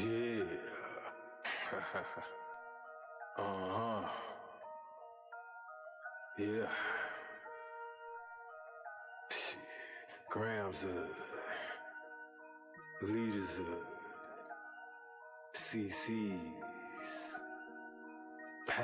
Yeah. uh-huh. Yeah. Shit. Grams leaders CCs, pounds.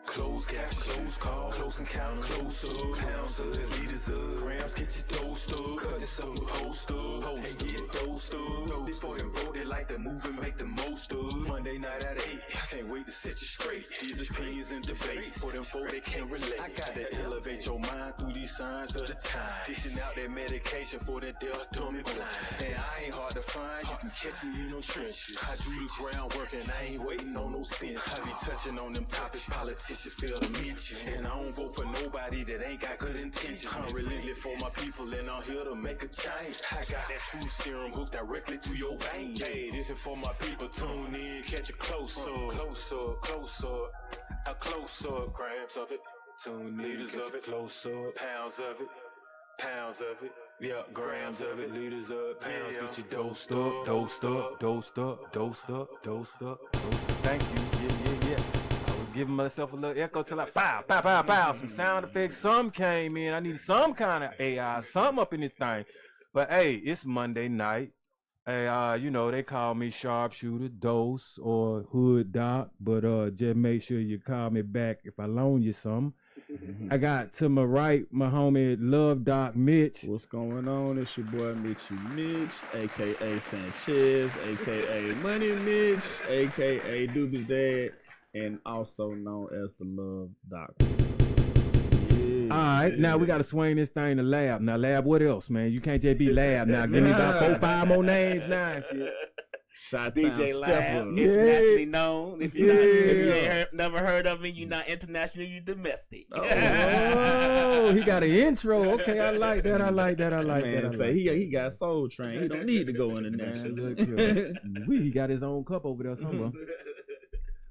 Close cap, close call, close encounter, close up, pounds of leaders of grams, get your dosed up, cut this up, host up, and get dosed up. This for them voted like the movement, make the most of. Monday night at 8, I can't wait to set you straight. These opinions and debates, for them folk they can't relate. I gotta elevate your mind through these signs of the time. Dishing out that medication for that deaf, dumb and blind. And I ain't hard to find, you can catch me in no trenches. I do the groundwork and I ain't waiting on no sense. I be touching on them topics politicians feel to mention. And I don't vote for nobody that ain't got good intentions. I'm relentless for my people and I'm here to make a change. I got that true serum hooked directly through your veins. Hey, this is for my people, tune in, catch a close up, close up, close up, a close up, grams of it, tune in, liters of it, close up, pounds of it. Pounds of it, yeah, grams of it, liters of pounds, get you dosed up, dosed up, dosed up, dosed up, dosed up, dosed up. Thank you, yeah. I was giving myself a little echo till I pow, some sound effects, some came in. I needed some kind of AI, something up in this thing. But hey, it's Monday night. Hey, you know, they call me Sharpshooter, Dose, or Hood Doc, but just make sure you call me back if I loan you some. I got to my right, my homie Love Doc Mitch. What's going on? It's your boy Mitch, aka Sanchez, aka Money Mitch, aka Doobie's Dad, and also known as the Love Doc. All right, now we got to swing this thing to Lab. Now, Lab, what else, man? You can't just be Lab now. Give me about 4, 5 more names now and shit. Shot DJLAB, internationally known. If you ain't never heard of me, you're not international, you domestic. Oh, he got an intro. Okay, I like that. Man, say he got Soul Train. He don't need to go international. He got his own cup over there somewhere.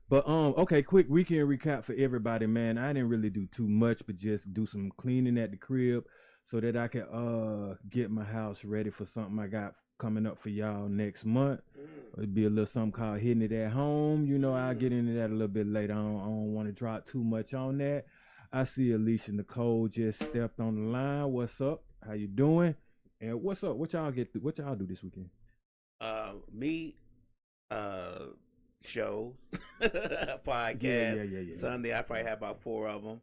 But okay, quick weekend recap for everybody, man. I didn't really do too much, but just do some cleaning at the crib so that I could get my house ready for something I got coming up for y'all next month. It'd be a little something called Hitting It At Home. You know, I'll get into that a little bit later. I don't want to drop too much on that. I see Alicia Nicole just stepped on the line. What's up? How you doing? And what's up? What y'all do this weekend? Shows, podcast. Yeah. Sunday I probably had about 4 of them.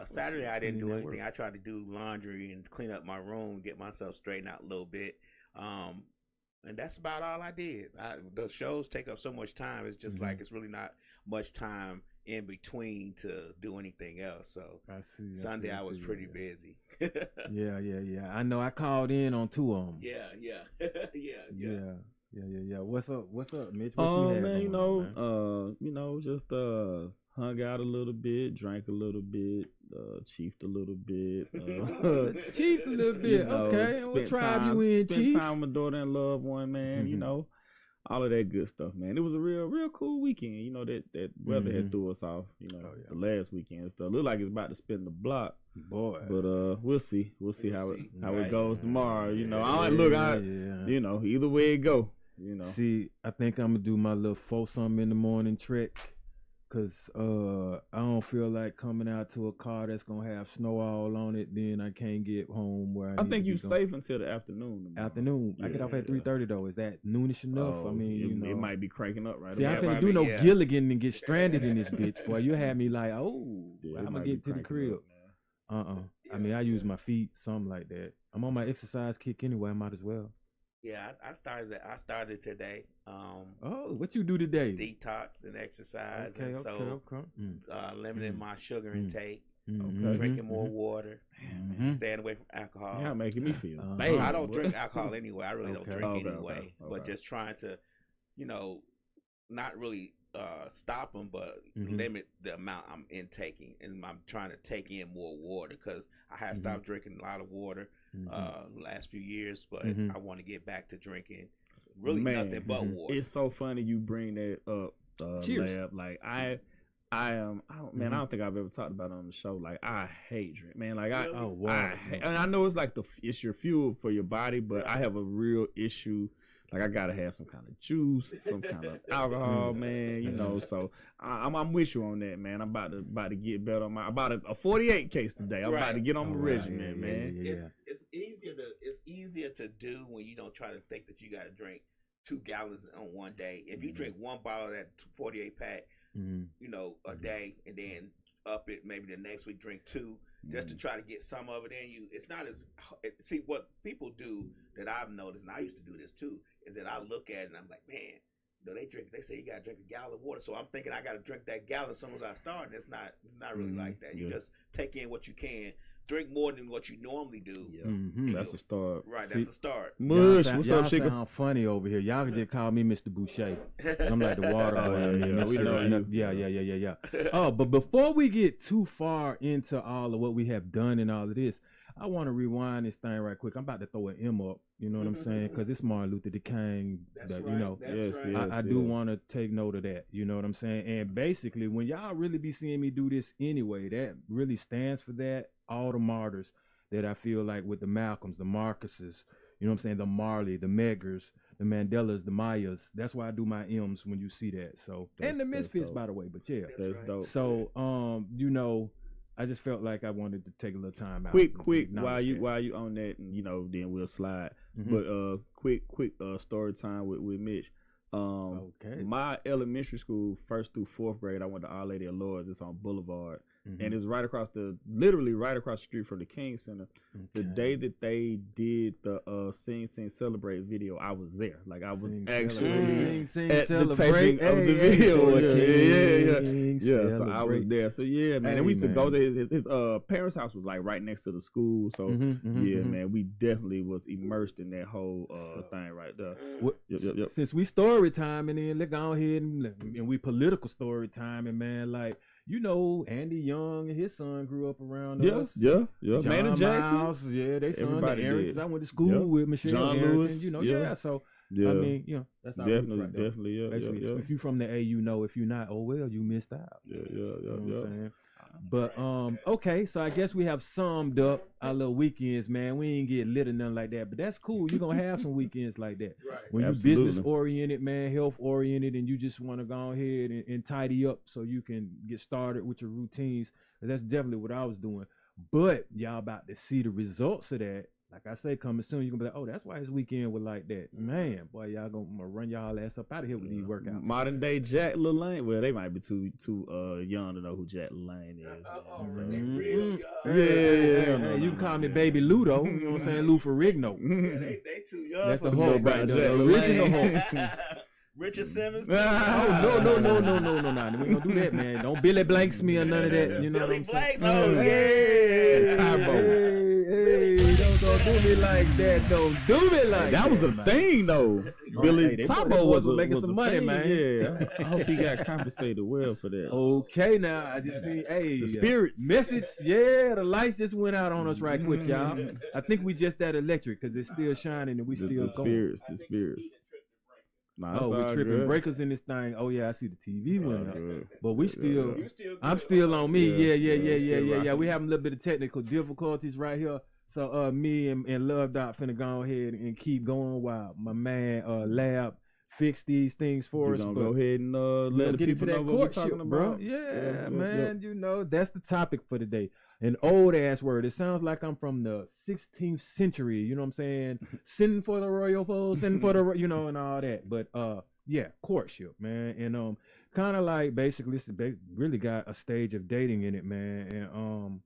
Saturday I didn't do anything. I tried to do laundry and clean up my room, get myself straightened out a little bit. And that's about all I did. The shows take up so much time. It's just like it's really not much time in between to do anything else. So Sunday I was pretty busy. Yeah. I know I called in on 2 of them. Yeah. What's up, Mitch? What you had man, just hung out a little bit, drank a little bit, chiefed a little bit. Chiefed a little bit, okay. What tribe you in, Chief? Spent time with my daughter and loved one, man, you know. All of that good stuff, man. It was a real cool weekend. You know, that weather had threw us off, the last weekend and stuff. Look like it's about to spin the block. Boy. But we'll see. We'll see how it goes tomorrow. You know, either way it go. You know. See, I think I'm gonna do my little 4-something in the morning trek, cause I don't feel like coming out to a car that's gonna have snow all on it. Then I can't get home where I think you're safe until the afternoon. I get off at 3:30 though. Is that noonish enough? I mean, it might be cranking up right. See, I can't do no Gilligan and get stranded in this bitch, boy. You had me like, I'm gonna get to the crib. I mean, I use my feet, something like that. I'm on my exercise kick anyway. I might as well. Yeah, I started today. What you do today? Detox and exercise, okay. Limiting my sugar intake, drinking more water, staying away from alcohol. Yeah, making me feel. I don't drink alcohol anyway. I really don't drink anyway. But just trying to, not really stop them, but limit the amount I'm intaking, and I'm trying to take in more water because I had stopped drinking a lot of water last few years, but I want to get back to drinking nothing but water. It's so funny you bring that up, Lab. Like I don't think I've ever talked about it on the show. Like I hate drink, man. Like and I know it's like it's your fuel for your body, but I have a real issue. like I gotta have some kind of juice, some kind of alcohol, man. You know, so I'm with you on that, man. I'm about to get better on about a 48 case today. I'm about to get on my regimen, man. It's easier to do when you don't try to think that you got to drink 2 gallons on one day. If you drink 1 bottle of that 48 pack, you know, a day, and then up it maybe the next week drink 2 just to try to get some of it in you. It's not as see what people do that I've noticed, and I used to do this too, is that I look at it and I'm like, man, you know, they say you gotta drink a gallon of water, so I'm thinking I gotta drink that gallon as soon as I start, and it's not really like that. You just take in what you can. Drink more than what you normally do. That's a start. Right, that's a start. Mush, what's up, Chico? Y'all sound funny over here. Y'all can just call me Mr. Boucher. I'm like the water boy. We know you. Yeah. Oh, but before we get too far into all of what we have done and all of this, I want to rewind this thing right quick. I'm about to throw an M up. You know what I'm saying? Because it's Martin Luther King. You know, I do want to take note of that. You know what I'm saying? And basically, when y'all really be seeing me do this anyway, that really stands for that. All the martyrs that I feel like with the Malcolms, the Marcuses, you know what I'm saying? The Marley, the Meggers, the Mandelas, the Mayas. That's why I do my M's when you see that. So and the Misfits, by the way. But yeah, that's dope. So you know, I just felt like I wanted to take a little time out. Quick, while you on that, and you know, then we'll slide. But quick story time with Mitch. My elementary school, 1st through 4th grade, I went to Our Lady of Lourdes. It's on Boulevard. And it's literally right across the street from the King Center. The day that they did the Sing Celebrate video, I was there. Like I was actually at the taping of the video. Yeah. So I was there. So yeah, man. And we used to go to his parents' house was like right next to the school. So yeah, man, we definitely was immersed in that whole thing right there. Yep. Since we story time, and then let's go ahead and we political story time, and man, like. You know, Andy Young and his son grew up around us. Yeah. John Maynard Jackson. Miles, they son, the Arringtons. I went to school with Michelle John Lewis. You know, so, I mean, you know, that's our definitely, yeah. If you're from the A, you know. If you're not, oh, well, you missed out. Yeah. You know what I'm saying? But, okay, so I guess we have summed up our little weekends, man. We ain't get lit or nothing like that, but that's cool. You're going to have some weekends like that. Right. When you're business-oriented, man, health-oriented, and you just want to go ahead and tidy up so you can get started with your routines. That's definitely what I was doing. But y'all about to see the results of that. Like I say, coming soon, you're going to be like, oh, that's why his weekend was like that. Man, boy, y'all going to run y'all ass up out of here with these workouts. Modern day Jack LaLanne. Well, they might be too young to know who Jack LaLanne is. Yeah. You can call me Baby Ludo. You know what I'm saying? Lou Ferrigno. They too young. That's the whole right there. The original whole. Richard Simmons. Oh, no. We ain't gonna do that, man. Don't Billy Blanks me or none of that. You know Billy what I'm saying? Blanks. Oh, yeah. Hey, don't do me like that. Don't do me like that. That was a thing, though. Billy Tabo was making some money, thing, man. Yeah, I hope he got compensated well for that. Okay, now I just see, the spirits message. Yeah, the lights just went out on us right quick, y'all. I think we just that electric because it's still shining and we still going. The spirits. Nah, we're tripping good. breakers in this thing. Oh yeah, I see the TV went up, but we still. Still I'm still on me. Yeah. Rocking. We having a little bit of technical difficulties right here. So me and Love Doc finna go ahead and keep going while my man Lab fix these things for us. Gonna go ahead and let the people know what we're talking about, bro. Yeah, man. You know that's the topic for today. An old ass word. It sounds like I'm from the 16th century. You know what I'm saying? Send for the royal foes, send for the and all that. But yeah, courtship, man, and kind of like basically it's really got a stage of dating in it, man, and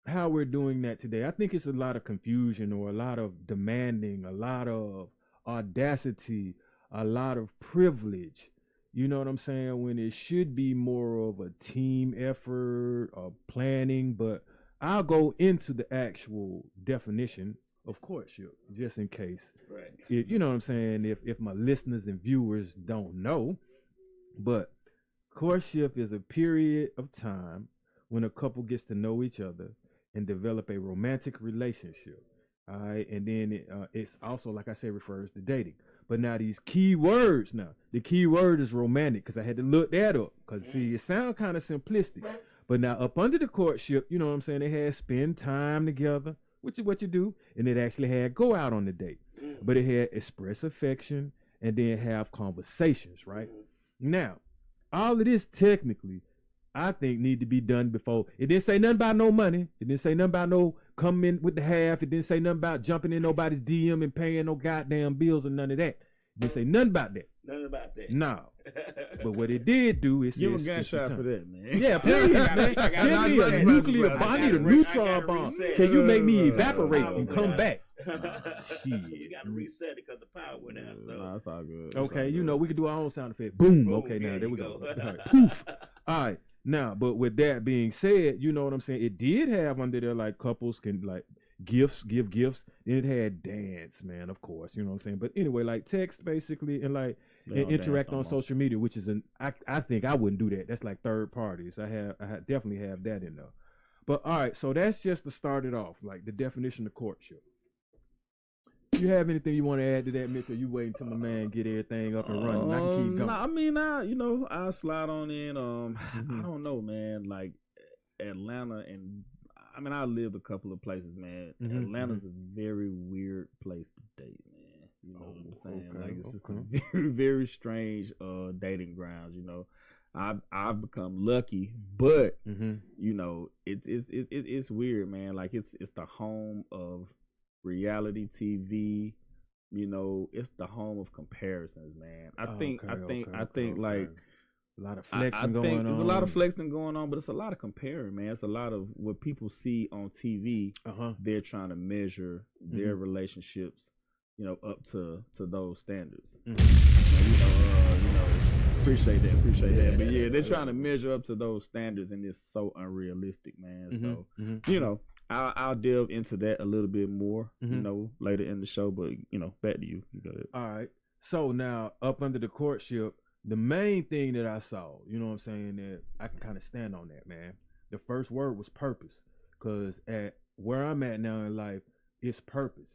how we're doing that today. I think it's a lot of confusion or a lot of demanding, a lot of audacity, a lot of privilege. You know what I'm saying? When it should be more of a team effort or planning, but I'll go into the actual definition of courtship just in case. Right. You know what I'm saying? If my listeners and viewers don't know, but courtship is a period of time when a couple gets to know each other and develop a romantic relationship. All right, and then it's also, like I said, refers to dating. But now these key words, the key word is romantic, because I had to look that up. Because see, it sounds kind of simplistic. But now up under the courtship, you know what I'm saying, they had spend time together, which is what you do, and it actually had go out on the date. but it had express affection and then have conversations, right? Now, all of this technically, I think need to be done before. It didn't say nothing about no money. It didn't say nothing about no coming in with the half. It didn't say nothing about jumping in nobody's DM and paying no goddamn bills or none of that. It didn't say nothing about that. Nothing about that. No. But what it did do is give a gunshot for that, man. Yeah, please, man. Give me a nuclear bomb. I need a neutron bomb. Can you make me evaporate and come back? Shit. We got to reset it because the power went out. So nah, it's all good. Okay, you know, we can do our own sound effect. Boom. Okay, now there we go. All right. Poof. All right. Now, but with that being said, you know what I'm saying? It did have under there like couples can like give gifts. Then it had dance, man, of course. You know what I'm saying? But anyway, like text basically and like and interact on social media, which is I think I wouldn't do that. That's like third parties. I definitely have that in there. But all right, so that's just to start it off, like the definition of courtship. You have anything you want to add to that, Mitch? Or you waiting till my man get everything up and running? I can keep going. Nah, I mean, I'll slide on in. I don't know, man. Like Atlanta, and I mean, I lived a couple of places, man. Atlanta's a very weird place to date, man. You know what I'm saying? Okay, like it's just a very, very strange dating grounds. You know, I've become lucky, but you know, it's weird, man. Like it's the home of reality TV. You know, it's the home of comparisons, man. I think like a lot of flexing going on. There's a lot of flexing going on, but it's a lot of comparing, man. It's a lot of what people see on TV. They're trying to measure their relationships, you know, up to those standards. You know, appreciate that. But yeah, they're trying to measure up to those standards, and it's so unrealistic, man. So you know, I'll delve into that a little bit more, you know, later in the show. But you know, back to you. You go ahead. All right. So now, up under the courtship, the main thing that I saw, you know what I'm saying, that I can kind of stand on that, man. The first word was purpose, because at where I'm at now in life, it's purpose.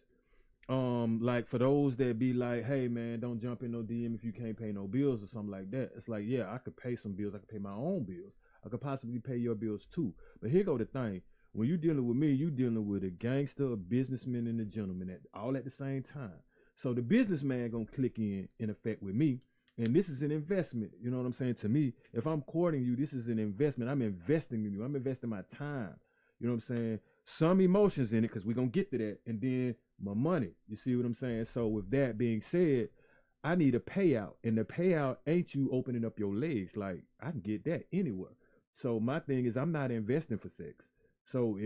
Like for those that be like, hey man, don't jump in no DM if you can't pay no bills or something like that. It's like, yeah, I could pay some bills. I could pay my own bills. I could possibly pay your bills too. But here go the thing. When you dealing with me, you dealing with a gangster, a businessman, and a gentleman all at the same time. So the businessman gonna click in effect with me. And this is an investment. You know what I'm saying? To me, if I'm courting you, this is an investment. I'm investing in you. I'm investing my time. You know what I'm saying? Some emotions in it, because we're going to get to that. And then my money. You see what I'm saying? So with that being said, I need a payout. And the payout ain't you opening up your legs. Like, I can get that anywhere. So my thing is, I'm not investing for sex. So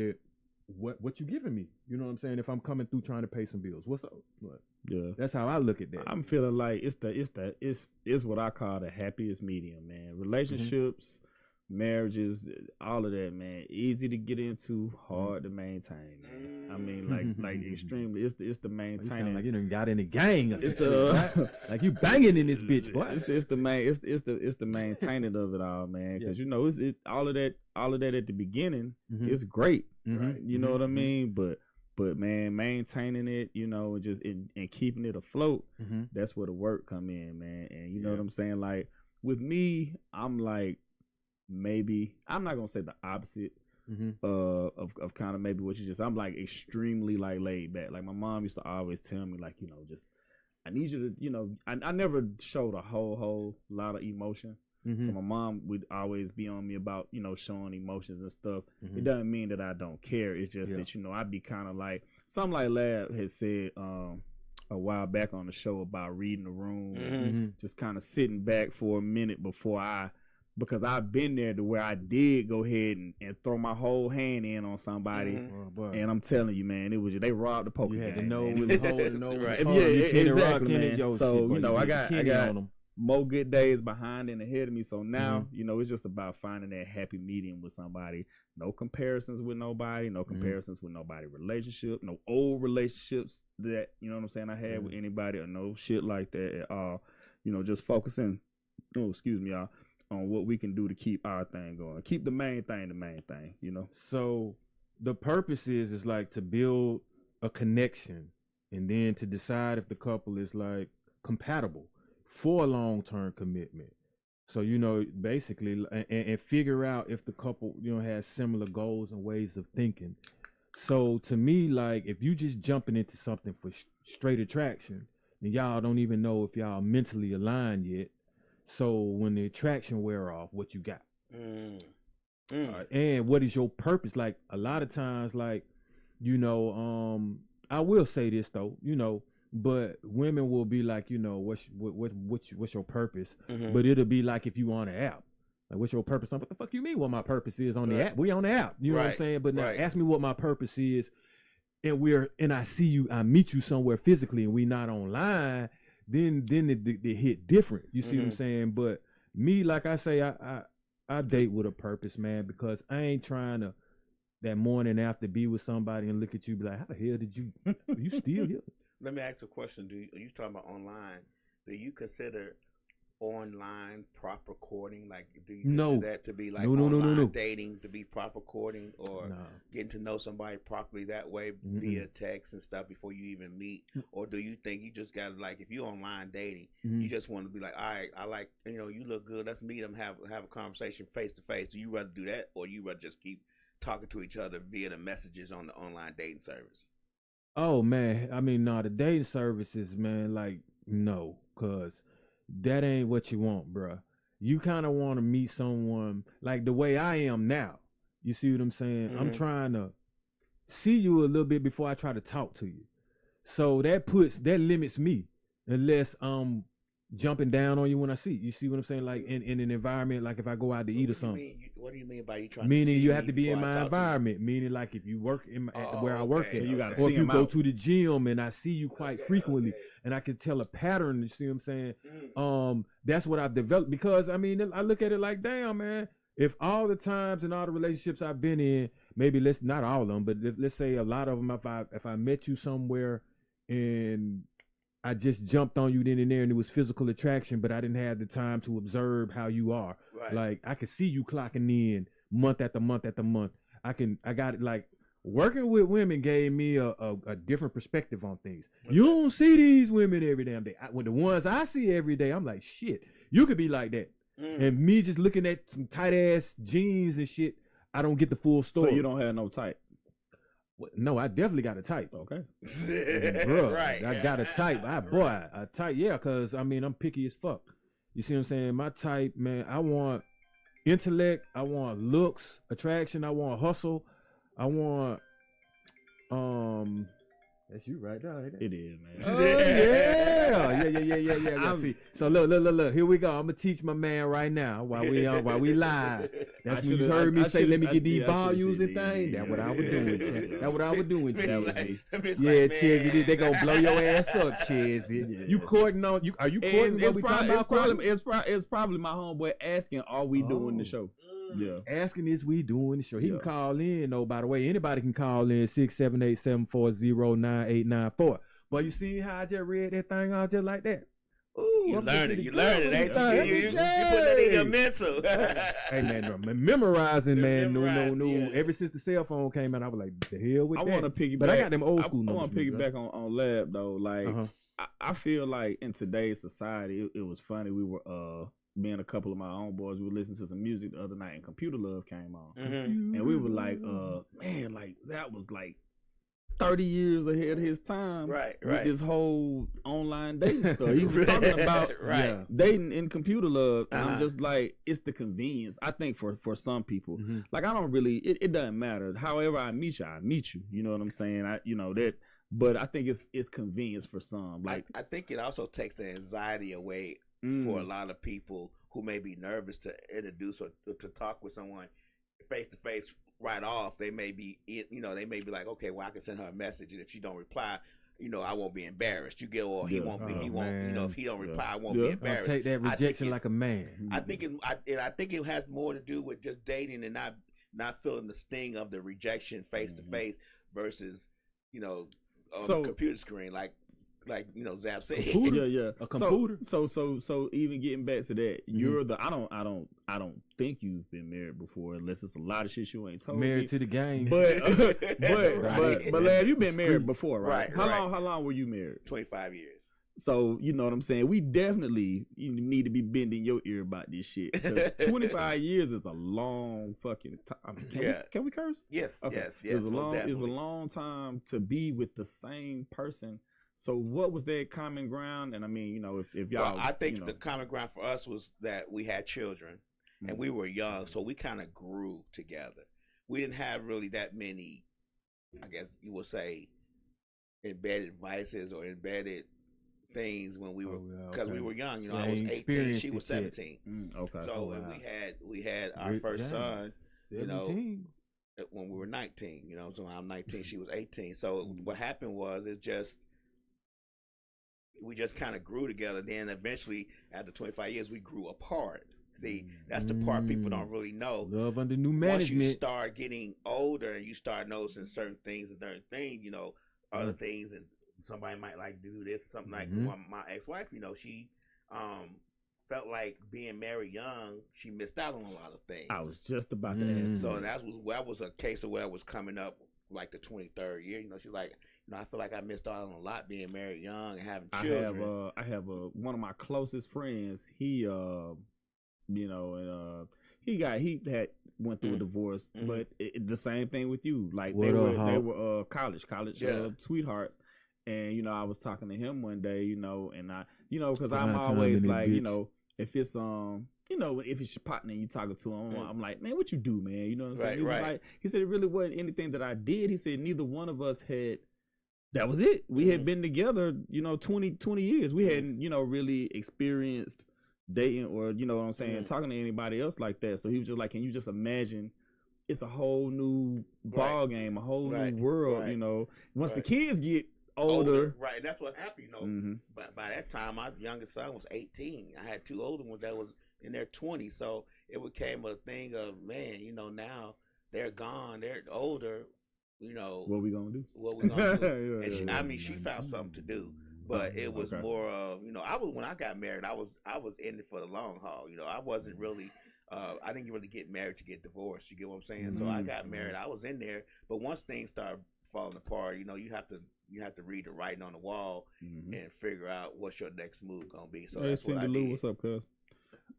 what you giving me? You know what I'm saying? If I'm coming through trying to pay some bills, what's up? What? Yeah, that's how I look at that. I'm feeling like it's what I call the happiest medium, man. Relationships, marriages, all of that, man. Easy to get into, hard to maintain, man. I mean, like extremely. It's the maintaining. You sound like you done got in the gang. It's the like you banging in this bitch, boy. It's the maintaining of it all, man. Because you know all of that at the beginning. It's great, right? You know what I mean, But man, maintaining it, you know, and keeping it afloat, that's where the work come in, man. And you know what I'm saying? Like with me, I'm like maybe I'm not gonna say the opposite of kind of maybe what you just. I'm like extremely like laid back. Like my mom used to always tell me, like, you know, just I need you to, you know, I never showed a whole lot of emotion. So my mom would always be on me about, you know, showing emotions and stuff. It doesn't mean that I don't care. It's just that, you know, I'd be kind of like, something like Lab had said a while back on the show about reading the room, just kind of sitting back for a minute because I've been there to where I did go ahead and throw my whole hand in on somebody. And I'm telling you, man, it was they robbed the poker game. You had to know it was holding over. Right. Yeah, exactly, man. So, you know, I got more good days behind and ahead of me. So now, you know, it's just about finding that happy medium with somebody. No comparisons with nobody. No comparisons with nobody relationship. No old relationships that, you know what I'm saying, I had with anybody or no shit like that at all. You know, just focusing, y'all, on what we can do to keep our thing going. Keep the main thing, you know. So the purpose is like to build a connection and then to decide if the couple is like compatible for a long-term commitment. So, you know, basically, and figure out if the couple, you know, has similar goals and ways of thinking. So to me, like, if you just jumping into something for straight attraction, and y'all don't even know if y'all mentally aligned yet. So when the attraction wear off, what you got? And what is your purpose? Like a lot of times, like, you know, I will say this though, you know, but women will be like, you know, what's your purpose? But it'll be like if you on an app. Like, what's your purpose? What the fuck you mean what my purpose is on the app? We on the app. You know what I'm saying? But now ask me what my purpose is, and I see you, I meet you somewhere physically and we not online, then it hit different. You see what I'm saying? But me, like I say, I date with a purpose, man, because I ain't trying to that morning after be with somebody and look at you and be like, how the hell did you still here? Let me ask a question. Are you talking about online? Do you consider online proper courting? Like, do you consider that to be like online dating to be proper courting, or getting to know somebody properly that way via text and stuff before you even meet? Or do you think you just gotta, like, if you're online dating, you just want to be like, all right, I like, you know, you look good, let's meet them, have a conversation face to face? Do you rather do that, or you rather just keep talking to each other via the messages on the online dating service? Oh man, I mean, the dating services, man, like, no, cause that ain't what you want, bruh. You kind of want to meet someone like the way I am now. You see what I'm saying? I'm trying to see you a little bit before I try to talk to you. So that limits me unless I'm jumping down on you when I see you. You see what I'm saying? Like in an environment, like if I go out to eat or something. What do you mean by you trying meaning to see you have to be in before my environment. Meaning like if you work where I work at, you gotta or see if you him go out. to the gym and I see you quite frequently, and I can tell a pattern. You see what I'm saying? That's what I've developed, because I mean I look at it like, damn, man. If all the times and all the relationships I've been in, maybe not all of them, but let's say a lot of them, if I met you somewhere and I just jumped on you then and there and it was physical attraction, but I didn't have the time to observe how you are. Right. Like I could see you clocking in month after month after month. I got it. Like working with women gave me a different perspective on things. Okay. You don't see these women every damn day. When the ones I see every day, I'm like, shit, you could be like that. And me just looking at some tight ass jeans and shit, I don't get the full story. So you don't have no type? No, I definitely got a type. Okay. Bro, right. I got a type. A type, yeah, because I mean, I'm picky as fuck. You see what I'm saying? My type, man, I want intellect, I want looks, attraction, I want hustle, I want, that's you right there. It is, man. Oh, yeah. See, so look. Here we go. I'm gonna teach my man right now while we live. That's when you heard me say, "Let me get these volumes and things." That's what I would do with you. That's what I would do with you. Yeah, Chizzy, they gonna blow your ass up, Chizzy. You courting on you? Are you courting? What we talking about? It's probably my homeboy asking, "Are we doing the show?" Yeah, asking is we doing the show. He can call in. Oh, by the way, anybody can call in 678-740-9894. But you see how I just read that thing out just like that? Ooh, you learned it, ain't you? You put that in your mental. Hey man, memorizing, man. No. Ever since the cell phone came out, I was like, the hell with that. I want to piggyback. But I got them old school numbers. I want to piggyback on Lab though. Like, I feel like in today's society, it was funny. We were me and a couple of my own boys, we were listening to some music the other night, and Computer Love came on, and we were like, man, like that was like 30 years ahead of his time, right? With this whole online dating stuff. He was talking about dating in Computer Love, and I'm just like, it's the convenience. I think for some people, like I don't really, it doesn't matter. However I meet you. You know what I'm saying? But I think it's convenience for some. Like I think it also takes the anxiety away for a lot of people who may be nervous to introduce or to talk with someone face to face right off. They may be, like, okay, well, I can send her a message, and if she don't reply, I won't be embarrassed. He won't be. He won't. If he don't reply, I won't be embarrassed. I'll take that rejection like a man. I think it has more to do with just dating and not feeling the sting of the rejection face to face versus on the computer screen, like Zap said. Yeah. A computer. So even getting back to that, you're the I don't think you've been married before, unless it's a lot of shit you ain't told married me. To the game. But Lad, you've been married before, right? Right. How long were you married? 25 years. So, you know what I'm saying? We definitely need to be bending your ear about this shit. 25 years is a long fucking time. Can we curse? Yes, okay. Yes. It's a long time to be with the same person. So what was that common ground? And I mean, you know, if y'all... Well, I think the common ground for us was that we had children and we were young, so we kind of grew together. We didn't have really that many, I guess you would say, embedded vices or embedded things when we were, because we were young. You know, I was 18, she was 17. Okay. So we had our first son, 17. You know, when we were 19. You know, so I'm 19, she was 18. So what happened was we just kind of grew together. Then eventually, after 25 years, we grew apart. See, that's the part people don't really know. Love under new management. Once you start getting older and you start noticing certain things, you know, other things, and somebody might like do this, something like my ex-wife, you know, she felt like being married young, she missed out on a lot of things. I was just about to ask. So that was a case of where I was coming up like the 23rd year. You know, she's like, you know, I feel like I missed out on a lot being married young and having children. I have one of my closest friends. He you know, he had went through a divorce, but the same thing with you. Like they were college sweethearts. And, you know, I was talking to him one day, you know, and because I'm always like, you know, if it's, you know, if it's your partner and you talking to him, I'm like, man, what you do, man? You know what I'm saying? He was like, he said it really wasn't anything that I did. He said neither one of us had, that was it. We had been together, you know, 20 years. We hadn't, you know, really experienced dating or, you know what I'm saying, talking to anybody else like that. So he was just like, can you just imagine? It's a whole new ball game, a whole new world, you know. Once the kids get older. Right, that's what happened, you know. But by that time, my youngest son was 18. I had two older ones that was in their 20s. So it became a thing of, man, you know, now they're gone, they're older, you know. What we gonna do? And she found something to do. But it was more of, you know, when I got married, I was in it for the long haul. You know, I wasn't really, I didn't really get married to get divorced. You get what I'm saying? So I got married. I was in there. But once things started falling apart, you know, you have to read the writing on the wall and figure out what's your next move gonna be. So that's what I did. What's up, cuz?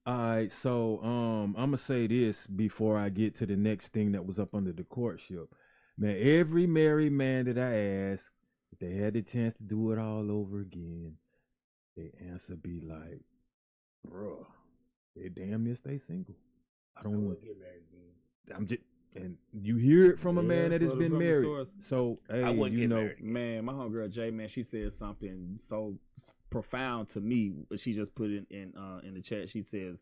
All right, so I'm gonna say this before I get to the next thing that was up under the courtship. Man, every married man that I ask, if they had the chance to do it all over again, their answer be like, bruh, they damn near stay single. I don't want to get married again. I'm just, and you hear it from a man that has been married. So, hey, I wouldn't get married. Man, my homegirl Jay, man, she said something so profound to me. She just put it in the chat. She says,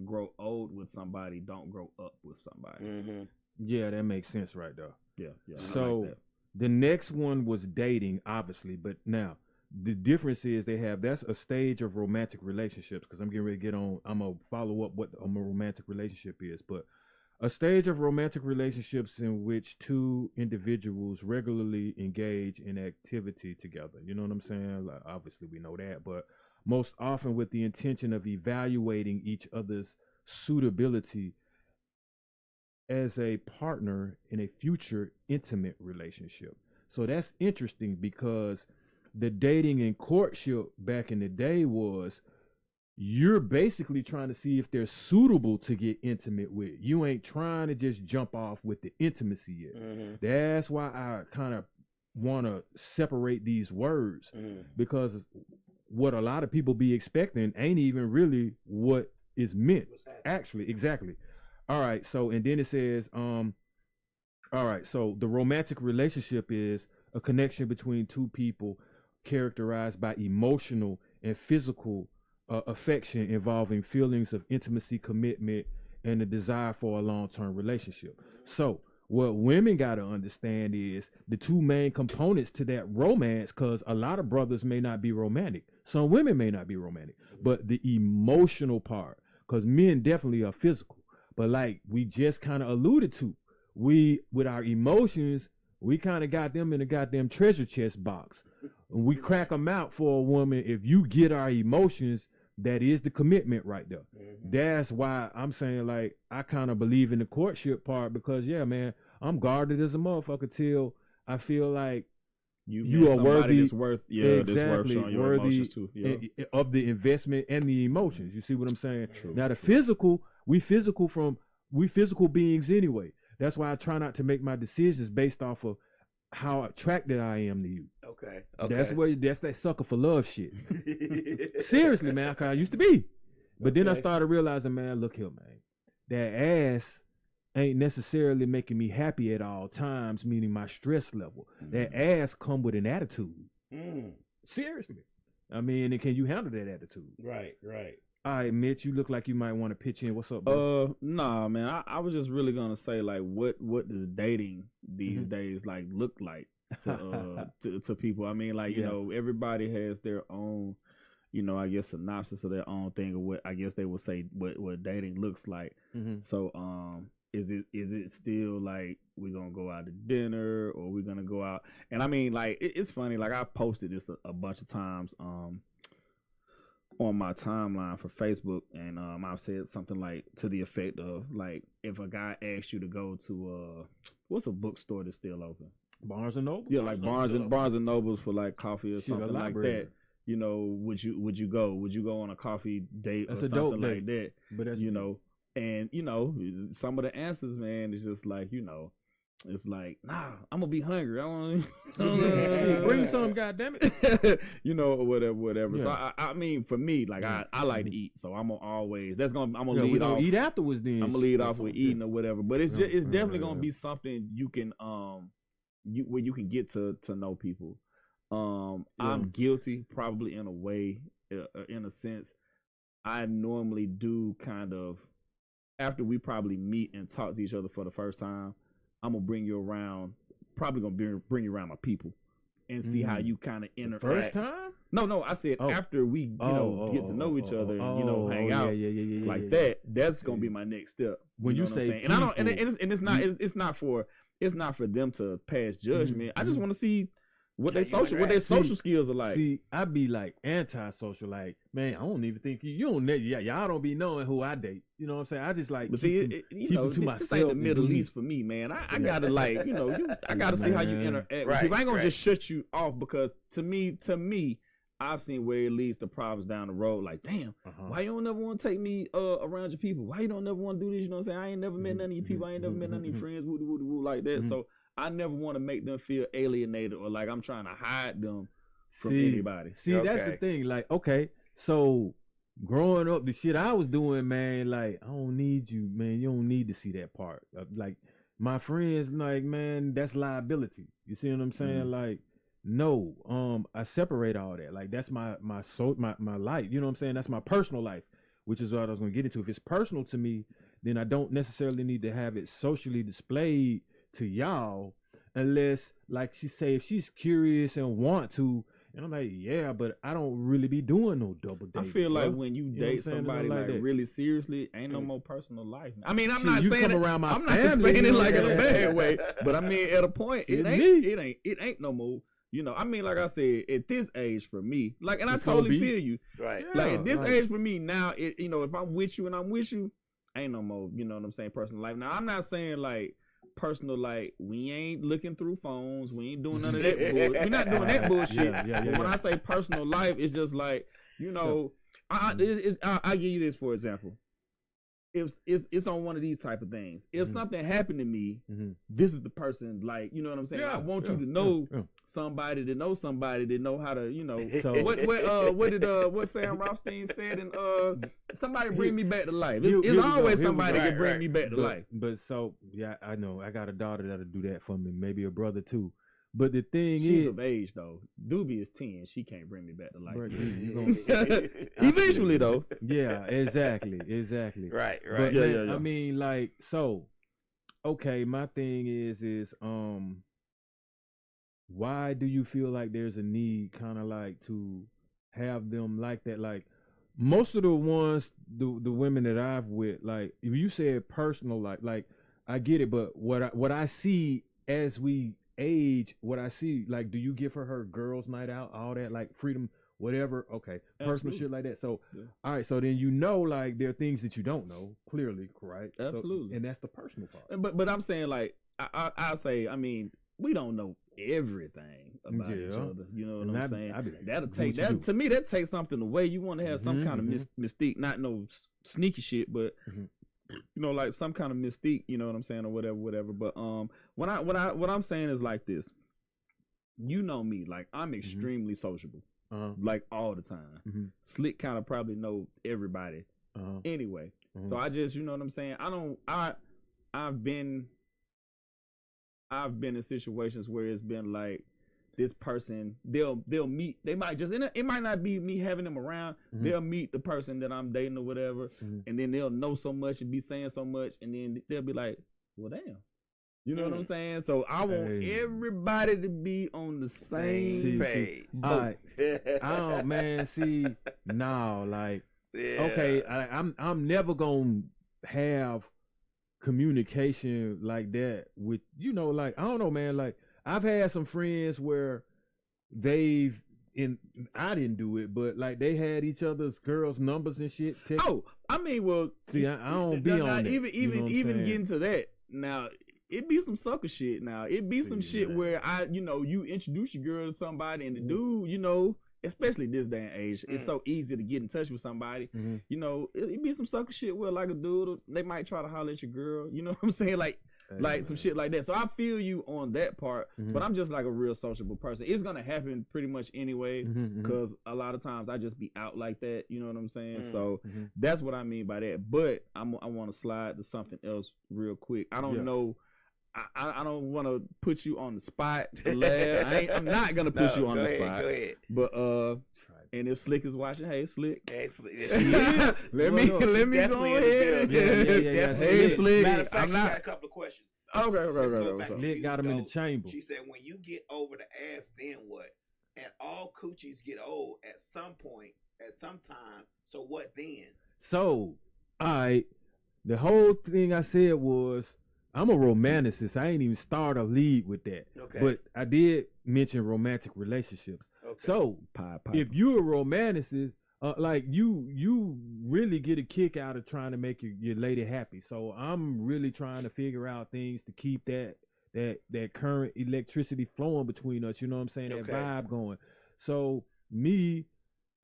grow old with somebody, don't grow up with somebody. Yeah, that makes sense right there. Yeah. So like the next one was dating, obviously, but now the difference is that's a stage of romantic relationships, because I'm getting ready to get on. I'm gonna follow up what a romantic relationship is, but a stage of romantic relationships in which two individuals regularly engage in activity together. You know what I'm saying? Like, obviously, we know that, but most often with the intention of evaluating each other's suitability as a partner in a future intimate relationship. So that's interesting, because the dating and courtship back in the day was, you're basically trying to see if they're suitable to get intimate with. You ain't trying to just jump off with the intimacy yet. That's why I kind of want to separate these words, because what a lot of people be expecting ain't even really what is meant. Actually, exactly. All right, so, and then it says, all right, so the romantic relationship is a connection between two people characterized by emotional and physical affection involving feelings of intimacy, commitment, and a desire for a long-term relationship. So what women got to understand is the two main components to that romance, because a lot of brothers may not be romantic. Some women may not be romantic, but the emotional part, because men definitely are physical. But like we just kind of alluded to, we, with our emotions, we kind of got them in a goddamn treasure chest box. And we crack them out for a woman. If you get our emotions, that is the commitment right there. That's why I'm saying, like, I kind of believe in the courtship part, because, yeah, man, I'm guarded as a motherfucker till I feel like you are worthy. That's worth, that's worth showing your emotions too. Of the investment and the emotions. You see what I'm saying? True, now the physical, we physical beings anyway. That's why I try not to make my decisions based off of how attracted I am to you. Okay. That's that sucker for love shit. Seriously, man, I used to be. But then I started realizing, man, look here, man. That ass ain't necessarily making me happy at all times, meaning my stress level. That ass come with an attitude. Seriously. I mean, and can you handle that attitude? Right. All right, Mitch, you look like you might want to pitch in. What's up, bro? Nah, man. I was just really gonna say, like, what does dating these days like look like to people? I mean, like, you know, everybody has their own, you know, I guess synopsis of their own thing, or what I guess they would say what dating looks like. So, is it still like we're gonna go out to dinner, or we're gonna go out? And I mean, like, it's funny. Like, I posted this a bunch of times on my timeline for Facebook, and I've said something like to the effect of, like, if a guy asks you to go to what's a bookstore that's still open? Barnes and Noble. Yeah, like Barnes and Nobles for like coffee or something like that. You know, would you go? Would you go on a coffee date or something like that? But that's, you know, and you know, some of the answers, man, is just like, you know, it's like, nah, I'm gonna be hungry. I want to bring some, goddammit. You know, or whatever. Yeah. So I mean, for me, like, I like to eat, so I'm gonna lead off. Eat afterwards, then. I'm gonna lead off with eating or whatever. But it's definitely gonna be something you can where you can get to know people. I'm guilty, probably in a way, in a sense. I normally do kind of, after we probably meet and talk to each other for the first time, I'm gonna bring you around. Probably gonna bring you around my people and see how you kind of interact. First time? No. I said after we, get to know each other and hang out like that. That's gonna be my next step. When you say, and I don't, and it's not for them to pass judgment. I just want to see what their social skills are like. See, I be like anti-social, like, man, I don't even think y'all don't be knowing who I date. You know what I'm saying? I just like, but see, to myself. This ain't the Middle East for me, man. I gotta like, I gotta see how you interact with people. I ain't gonna just shut you off, because to me, I've seen where it leads to problems down the road. Like, damn, why you don't never want to take me around your people? Why you don't never want to do this? You know what I'm saying? I ain't never met none of your people. I ain't never met none of your friends. Woo like that. So I never want to make them feel alienated or like I'm trying to hide them from anybody. See, that's the thing. Like, okay, so growing up, the shit I was doing, man, like, I don't need you, man. You don't need to see that part. Like, my friends, like, man, that's liability. You see what I'm saying? Like, no, I separate all that. Like, that's my life. You know what I'm saying? That's my personal life, which is what I was going to get into. If it's personal to me, then I don't necessarily need to have it socially displayed to y'all, unless, like she say, if she's curious and want to. And I'm like, yeah, but I don't really be doing no double dating. I feel like when you date somebody like really seriously, ain't no more personal life. I mean, I'm not saying it like in a bad way, but I mean, at a point, it ain't no more. You know, I mean, like I said, at this age for me, like, and I totally feel you. Right. Like, at this age for me now, if I'm with you and I'm with you, ain't no more, you know what I'm saying, personal life. Now, I'm not saying like personal, like, we ain't looking through phones, we ain't doing none of that bullshit. We're not doing that bullshit. But when I say personal life, it's just like, you know, I give you this for example. If it's on one of these type of things. If something happened to me, this is the person, like, you know what I'm saying? I want you to know somebody that knows somebody that know how to, you know. So what Sam Rothstein said, and somebody bring me back to life. It's always somebody that bring me back to life. But so, yeah, I know. I got a daughter that'll do that for me, maybe a brother too. But the thing she's is, of age though. Doobie is 10. She can't bring me back to life. Eventually though. Yeah, exactly. Right. But man, I mean, like, so, okay, my thing is why do you feel like there's a need kind of like to have them like that? Like, most of the ones, the women that I've with, like, if you said personal, like I get it, but what I see as we age, what I see, like, do you give her girls' night out, all that, like, freedom, whatever? Okay, personal shit like that. So, all right, so then like, there are things that you don't know, clearly, right? Absolutely. So, and that's the personal part. But I'm saying, like, I say, I mean, we don't know everything about each other. You know what I'm saying? Like, that'll take that to me. That takes something away. You want to have some kind of mystique, not no sneaky shit, but you know, like some kind of mystique. You know what I'm saying, or whatever. But what I'm saying is like this. You know me, like I'm extremely sociable, like all the time. Slick kind of probably know everybody anyway. So I just, you know what I'm saying. I've been in situations where it's been like this person, they'll meet, they might just, it might not be me having them around, they'll meet the person that I'm dating or whatever, and then they'll know so much and be saying so much, and then they'll be like, well, damn. You know what I'm saying? So I want everybody to be on the same page. All right. Oh man, see, no, like, okay, I'm never gonna have communication like that with, you know, like, I don't know, man, like I've had some friends where I didn't do it, but like they had each other's girls' numbers and shit. Oh, I mean, well, see, I don't be on that. Even getting to that now. It be some sucker shit now. It be some shit where you introduce your girl to somebody and the dude, you know, especially this day and age, it's so easy to get in touch with somebody. You know, it be some sucker shit where like a dude, they might try to holler at your girl. You know what I'm saying? Like some shit like that. So I feel you on that part, but I'm just like a real sociable person. It's gonna happen pretty much anyway, because a lot of times I just be out like that. You know what I'm saying? So that's what I mean by that. But I want to slide to something else real quick. I don't know. I don't want to put you on the spot, Lab. I'm not gonna put you on the spot. Go ahead. But and if Slick is watching, hey Slick, let me go ahead. Yeah. Hey Slick. Matter of fact, she got a couple of questions. Okay. Slick got him in the chamber. She said, when you get over the ass, then what? And all coochies get old at some point, at some time. So what then? So, all right, the whole thing I said was, I'm a romanticist. I ain't even start a lead with that. Okay. But I did mention romantic relationships. Okay. So if you're a romanticist, like you really get a kick out of trying to make your lady happy. So I'm really trying to figure out things to keep that current electricity flowing between us. You know what I'm saying? That vibe going. So me,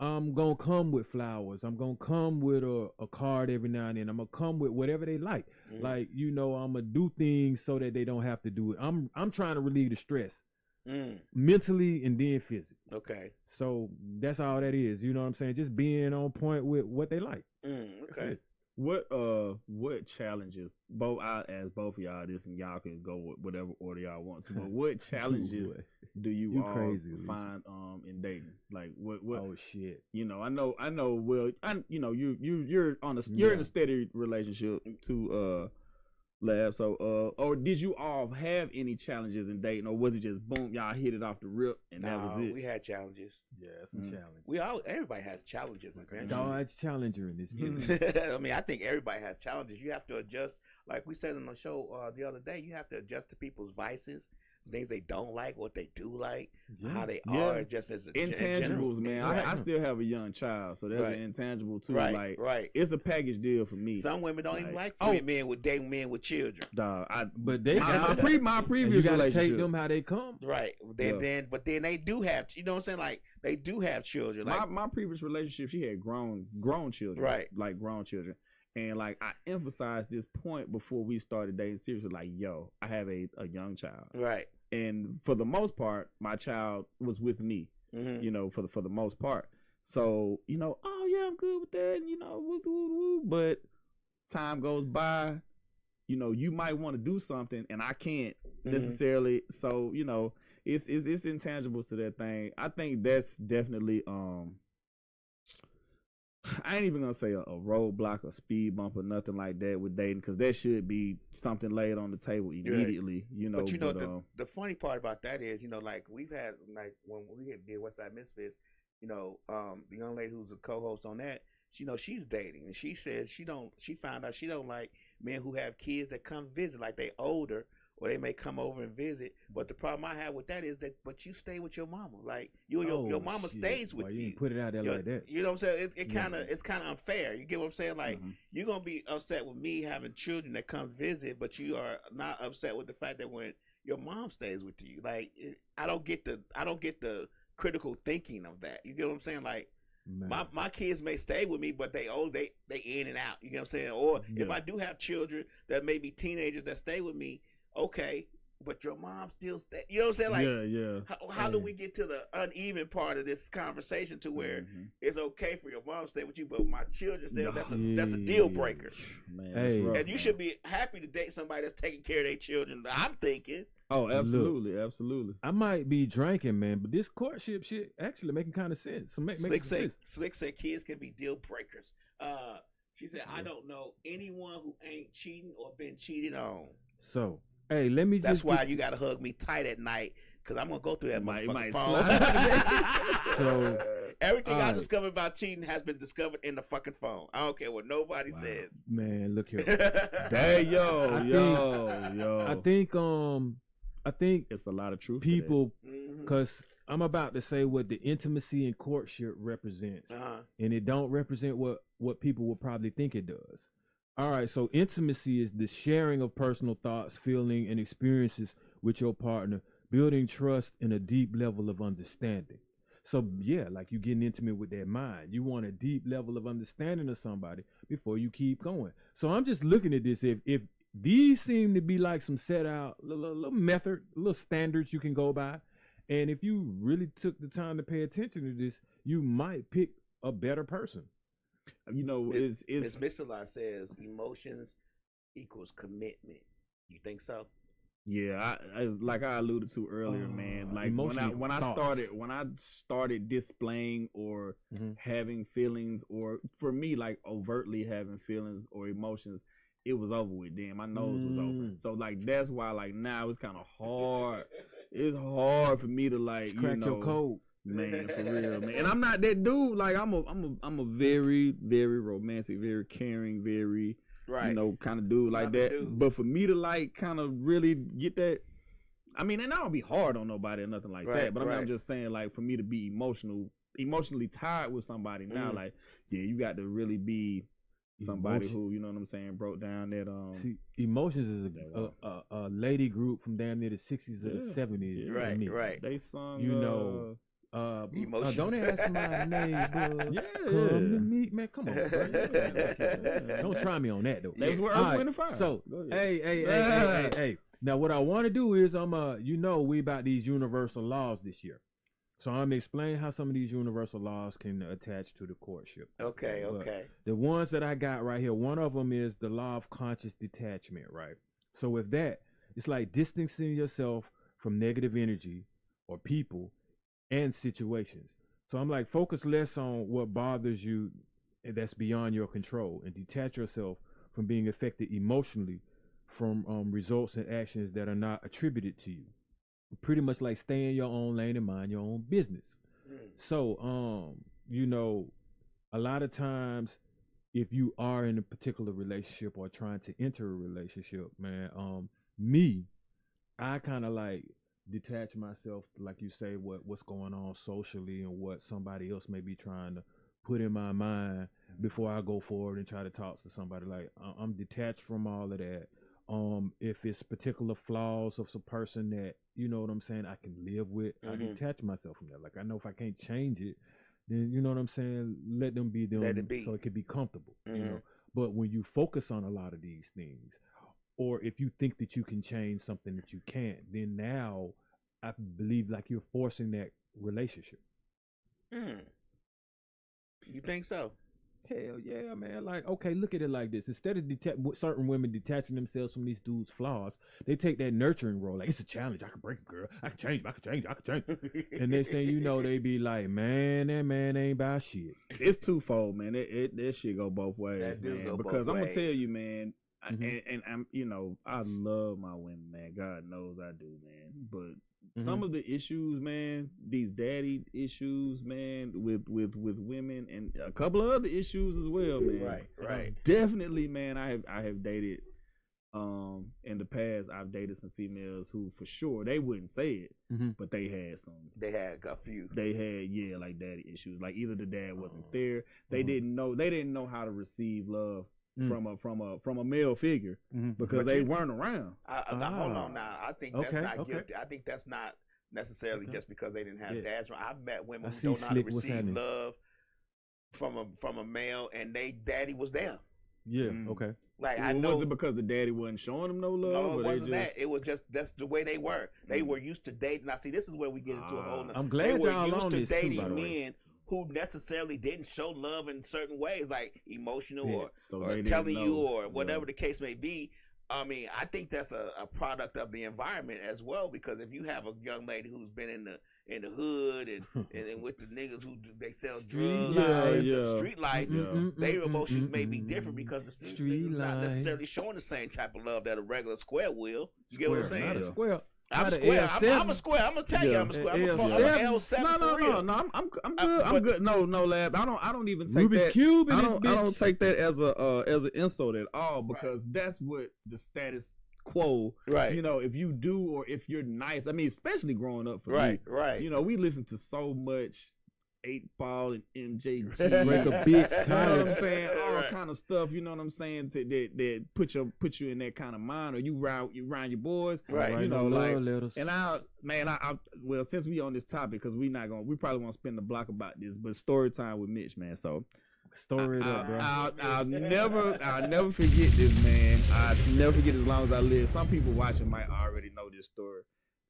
I'm gonna come with flowers. I'm gonna come with a card every now and then. I'm gonna come with whatever they like. Like, you know, I'm gonna do things so that they don't have to do it. I'm trying to relieve the stress, mentally and then physically. Okay. So that's all that is. You know what I'm saying? Just being on point with what they like. Okay. What challenges, both I ask both of y'all this, and y'all can go with whatever order y'all want to, but what challenges do you all find in dating? Like what oh shit. You know, I know well, you're in a steady relationship to Lab. So or did you all have any challenges in dating, or was it just boom, y'all hit it off the rip and that was it? We had challenges. Yeah, some challenges. Everybody has challenges. Dodge challenger in this business. I mean, I think everybody has challenges. You have to adjust, like we said on the show the other day. You have to adjust to people's vices, things they don't like, what they do like, how they are, just as intangibles, man. I still have a young child, so there's an intangible too. Right. It's a package deal for me. Some women don't even like men with children. Dog, but they my previous you gotta relationship. take them how they come. Right. Then they do have, you know what I'm saying? Like they do have children. Like my previous relationship, she had grown children. Right. Like grown children. And like I emphasized this point before we started dating seriously, like, yo, I have a young child. Right. And for the most part, my child was with me, you know, for the most part. So, you know, oh yeah, I'm good with that, and, you know, woo. But time goes by, you know, you might want to do something and I can't necessarily. So, you know, it's intangibles to that thing. I think that's definitely I ain't even gonna say a roadblock or speed bump or nothing like that with dating, because that should be something laid on the table immediately. You know, but you know the funny part about that is, you know, like we've had, like when we did Westside Misfits, you know, the young lady who's a co-host on that, you know, she's dating, and she says she found out she don't like men who have kids that come visit, like they older, or they may come over and visit. But the problem I have with that is that, but you stay with your mama. Like your mama stays with you. You put it out there like that. You know what I'm saying? It's kind of unfair. You get what I'm saying? Like you're gonna be upset with me having children that come visit, but you are not upset with the fact that when your mom stays with you. Like I don't get the critical thinking of that. You get what I'm saying? Like my kids may stay with me, but they in and out. You know what I'm saying? Or if I do have children that may be teenagers that stay with me, okay. But your mom still stay. You know what I'm saying? Like, how do we get to the uneven part of this conversation to where it's okay for your mom to stay with you, but my children stay? That's a deal breaker. Man, and you should be happy to date somebody that's taking care of their children. I'm thinking. Oh, absolutely, absolutely. I might be drinking, man, but this courtship shit actually making kind of sense. So Slick said kids can be deal breakers. She said, I don't know anyone who ain't cheating or been cheated on. So. Hey, let me That's why you gotta hug me tight at night, cause I'm gonna go through that motherfucking phone. So everything I discovered about cheating has been discovered in the fucking phone. I don't care what nobody says. Man, look here. Hey, yo. I think it's a lot of truth. People, cause I'm about to say what the intimacy and courtship represents, and it don't represent what people would probably think it does. All right, so intimacy is the sharing of personal thoughts, feelings, and experiences with your partner, building trust and a deep level of understanding. So, yeah, like you getting intimate with their mind. You want a deep level of understanding of somebody before you keep going. So I'm just looking at this. If these seem to be like some set out little method, little standards you can go by, and if you really took the time to pay attention to this, you might pick a better person. You know, Ms. Michelin says emotions equals commitment. You think so? Yeah, I like I alluded to earlier, man. Like when I started displaying or having feelings, or for me, like overtly having feelings or emotions, it was over with. Then my nose was open. So like that's why like now it's kind of hard. It's hard for me to like crack your code. Man, for real, man. And I'm not that dude. Like I'm a very, very romantic, very caring, very kind of dude like that. But for me to like kind of really get that, I mean, and I don't be hard on nobody or nothing like that. But I mean, I'm just saying, like, for me to be emotionally tied with somebody now, like, yeah, you got to really be somebody who, you know what I'm saying, broke down that See, Emotions is a lady group from damn near the 60s or the 70s. Right. They sung Emotions. Don't ask my neighbor. Come to meet me. Come on, bro. Don't try me on that though. That's where Earth, Wind, and Fire. So, hey. Now, what I want to do is we about these universal laws this year. So I'm explaining how some of these universal laws can attach to the courtship. Okay. The ones that I got right here, one of them is the law of conscious detachment, right? So with that, it's like distancing yourself from negative energy or people and situations. So I'm like, focus less on what bothers you that's beyond your control, and detach yourself from being affected emotionally from results and actions that are not attributed to you. Pretty much like stay in your own lane and mind your own business. So, a lot of times if you are in a particular relationship or trying to enter a relationship, man, I kind of like detach myself, like you say, what's going on socially and what somebody else may be trying to put in my mind before I go forward and try to talk to somebody. Like I'm detached from all of that. If it's particular flaws of some person that, you know what I'm saying, I can live with, I detach myself from that. Like I know if I can't change it, then you know what I'm saying, let them be them, so it can be comfortable. You know. But when you focus on a lot of these things, or if you think that you can change something that you can't, then now I believe like you're forcing that relationship. You think so? Hell yeah, man. Like, okay, look at it like this. Instead of certain women detaching themselves from these dudes' flaws, they take that nurturing role. Like, it's a challenge. I can break a girl. I can change. And next thing you know, they be like, man, that man ain't about shit. It's twofold, man. That shit go both ways, man. Because I'm going to tell you, man, and I'm, I love my women, man. God knows I do, man. But some of the issues, man, these daddy issues, man, with women, and a couple of other issues as well, man. Right. Definitely, man. I have dated, in the past, I've dated some females who, for sure, they wouldn't say it, but they had some. They had a few. They had, like daddy issues. Like either the dad wasn't there, they didn't know how to receive love from a male figure because they weren't around. Now, hold on now. I think that's not guilty. I think that's not necessarily just because they didn't have dads. I've met women who don't know how to receive love from a male, and they daddy was there. Yeah. Okay. Like I know, was it because the daddy wasn't showing them no love? No, it wasn't that. It was just that's the way they were. They were used to dating. Now, see, this is where we get into a whole. I'm glad they y'all were used on to this dating too, by the way. men who necessarily didn't show love in certain ways, like emotional or they telling you or whatever the case may be. I mean, I think that's a product of the environment as well, because if you have a young lady who's been in the hood and with the niggas who they sell drugs, street life, their emotions may be different because the street niggas not necessarily showing the same type of love that a regular square will. You get what I'm saying? Not a square. I'm a square. I'm a square. I'm gonna tell you, I'm a square. I'm a L7 for real. No, I'm good. I'm good. No, Lab. I don't even take Rubik's that. Cube in I this bitch. don't take that as an insult at all, because that's what the status quo. Right. You know, if you do or if you're nice. I mean, especially growing up for me. Right. You know, we listen to so much 8-Ball and MJG. Break a bitch. You know what I'm saying? All kind of stuff, you know what I'm saying, that put you in that kind of mind, or you round your boys. Right. You know, like, and I well, since we on this topic, because we probably won't spend the block about this, but story time with Mitch, man. So story up, bro. I'll never forget this, man. I'll never forget as long as I live. Some people watching might already know this story.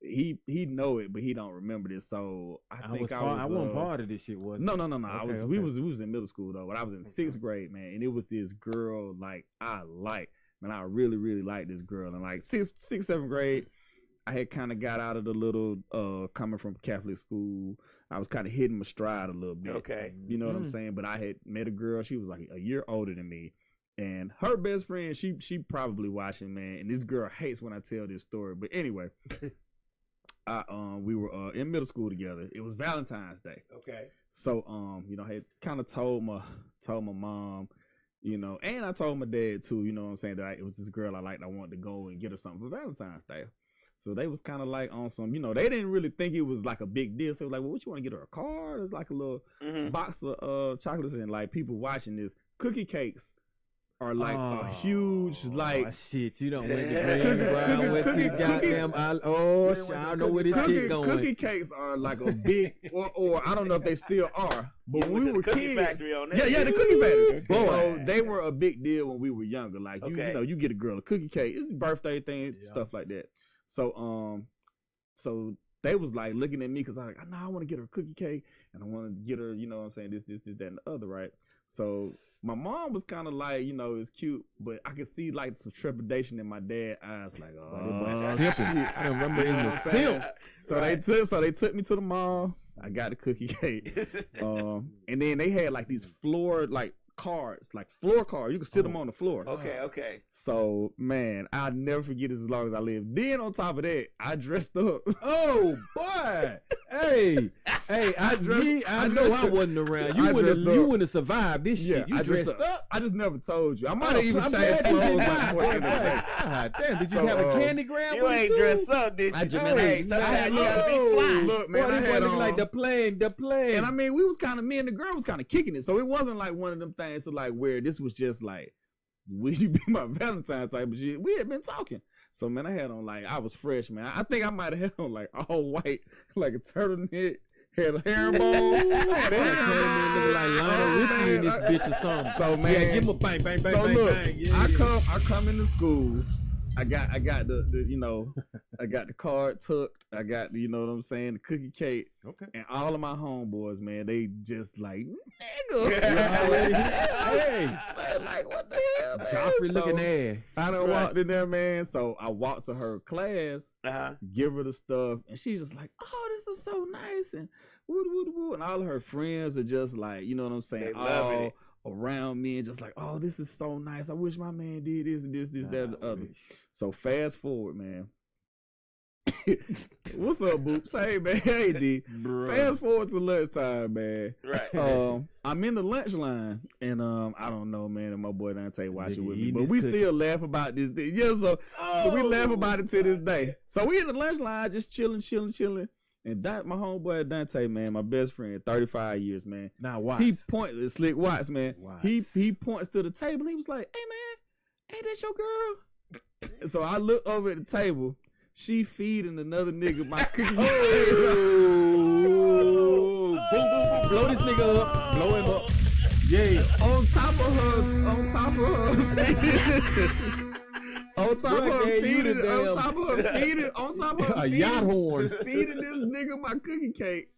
He know it, but he don't remember this. So I wasn't part of this shit, wasn't it? No. We was in middle school though, but I was in 6th grade, man, and it was this girl like I really, really liked this girl. And like 6th, 7th grade, I had kind of got out of the little coming from Catholic school. I was kind of hitting my stride a little bit. Okay. You know what I'm saying? But I had met a girl, she was like a year older than me. And her best friend, she probably watching, man. And this girl hates when I tell this story. But anyway, we were in middle school together. It was Valentine's Day. Okay. So you know, I had kind of told my mom, you know, and I told my dad too, you know what I'm saying, that it was this girl I liked. I wanted to go and get her something for Valentine's Day. So they was kind of like on some, you know, they didn't really think it was like a big deal. So it was like, well, what you want to get her, a card? It's like a little box of chocolates. And like people watching this, cookie cakes are like a huge, like shit. You don't went to Green Brown with the goddamn. I don't know where this shit going. Cookie cakes are like a big, or I don't know if they still are. But when we were kids, factory on that. Yeah, the cookie factory. So they were a big deal when we were younger. Like you know, you get a girl a cookie cake. It's a birthday thing, stuff like that. So so they was like looking at me because I was like, I want to get her a cookie cake and I want to get her, you know what I'm saying, this, that, and the other, right? So my mom was kind of like, you know, it's cute, but I could see like some trepidation in my dad's eyes, like, oh, shit. I remember in the simp. So they took me to the mall. I got the cookie cake, and then they had like these floor cards, like floor cards. You could sit them on the floor. Okay. So man, I'll never forget this as long as I live. Then on top of that, I dressed up. Oh boy, hey, I know I wasn't around. You wouldn't have survived this shit. You dressed up. I just never told you. I might have even changed clothes like before the end of the day. Damn, did you have a candy grab? You ain't dressed up, did you? Hey, sometimes you gotta be fly. Look, man, I had on like the plane. And I mean, we was kind of, me and the girl was kind of kicking it, so it wasn't like one of them things to like where this was just like, will you be my Valentine type of shit. We had been talking. So man, I had on like, I was fresh, man. I think I might have had on like all white, like a turtleneck, had a herringbone. Like Lionel Richie in this bitch or something. So man, yeah, give him a bang, bang, bang, so bang, look, bang. Yeah. I come into school. I got the you know, I got the card tucked. I got the, you know what I'm saying, the cookie cake. Okay. And all of my homeboys, man, they just like, nigga. Hey, like what the hell, man? Joffrey looking ass. I done walked in there, man. So I walked to her class, give her the stuff, and she's just like, oh, this is so nice, and woo. And all of her friends are just like, you know what I'm saying, they loving it around me and just like, oh, this is so nice. I wish my man did this and this, that, and the other. So fast forward, man. What's up, Boops? Hey, man. Hey, D. Fast forward to lunchtime, man. Right. I'm in the lunch line, and I don't know, man, and my boy Dante watching with me, but we still laugh about this. Yeah, so we laugh about it to this day. So we in the lunch line, just chilling. And that my homeboy Dante, man, my best friend, 35 years, man. Now Watts. He pointed Slick Watts, man. Watts. He points to the table. He was like, "Hey, man, ain't that your girl?" So I look over at the table. She feeding another nigga my cookie. Boom, boom, boom. Blow this nigga up. Blow him up. Yeah. On top of her feeding a yacht horn. feeding this nigga my cookie cake.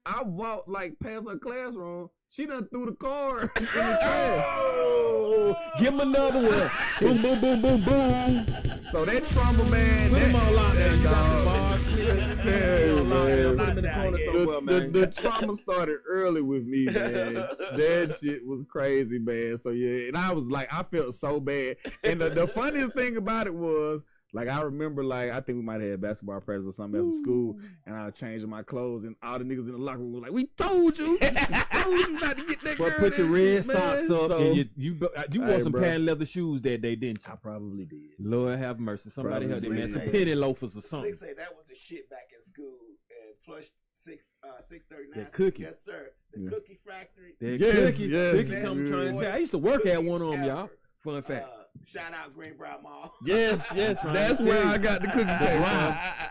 I walked like past her classroom. She done threw the card in the trash. Oh, give him another one. Boom, boom, boom, boom, boom. So that trauma, man. Put him all out there. You got the bars clear. Put him in the corner somewhere, man. The trauma started early with me, man. That shit was crazy, man. So yeah, and I was like, I felt so bad. And the funniest thing about it was, like, I remember, like, I think we might have had basketball practice or something after school, and I was changing my clothes, and all the niggas in the locker room were like, "We told you not to get that girl." But put your red shit, socks man. up, So, and you wore some patent leather shoes that day, didn't you? I probably did. Lord have mercy. Somebody Brother, help them, man. Slick Some say- penny loafers or something. Slick say that was the shit back in school. And plus 639. That cookie. Yes, sir. The Yeah. cookie factory. That Yes, cookie, yes, cookie yes. come trying to tell. I used to work at one of them, y'all. Fun fact. Shout out Greenbrier Mall. Yes, that's where I got the cookie cake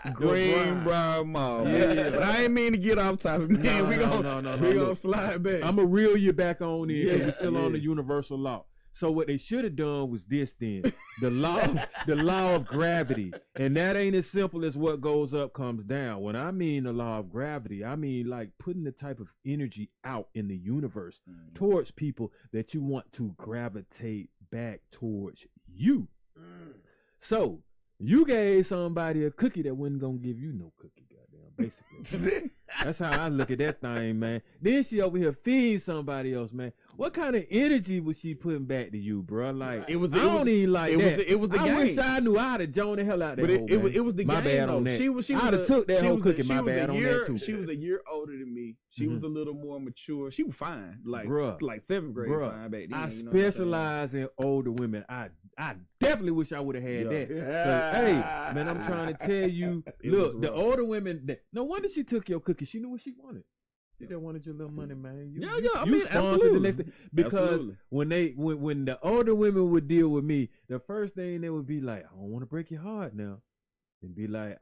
from. Greenbrier Mall. Yeah. But I ain't mean to get off topic, man. We gonna slide back. I'm gonna reel you back on in. Yes, We're still on the yes. universal law. So what they should have done was this then. The law of gravity. And that ain't as simple as what goes up comes down. When I mean the law of gravity, I mean like putting the type of energy out in the universe towards people that you want to gravitate back towards you. So you gave somebody a cookie that wasn't gonna give you no cookie, goddamn, basically. That's how I look at that thing, man. Then she over here feeds somebody else, man. What kind of energy was she putting back to you, bro? Like I don't even like that. It was the game. I wish I knew I'd have joined the hell out of that. But hoe, man. it was the my game. bad though. on that. She was I'd have took that whole cookie. My was bad on that too. She was a year older than me. She was a little more mature. She was fine, like Bruh. like 7th grade fine back then. I you know what I'm saying? specialize in older women. I definitely wish I would have had that. 'Cause, hey, man, I'm trying to tell you. Look, the older women. No wonder she took your cookie. She knew what she wanted. She just wanted your little money, man. You I mean, sponsored absolutely. the next thing. Because Absolutely. when the older women would deal with me, the first thing they would be like, "I don't want to break your heart now," and be like,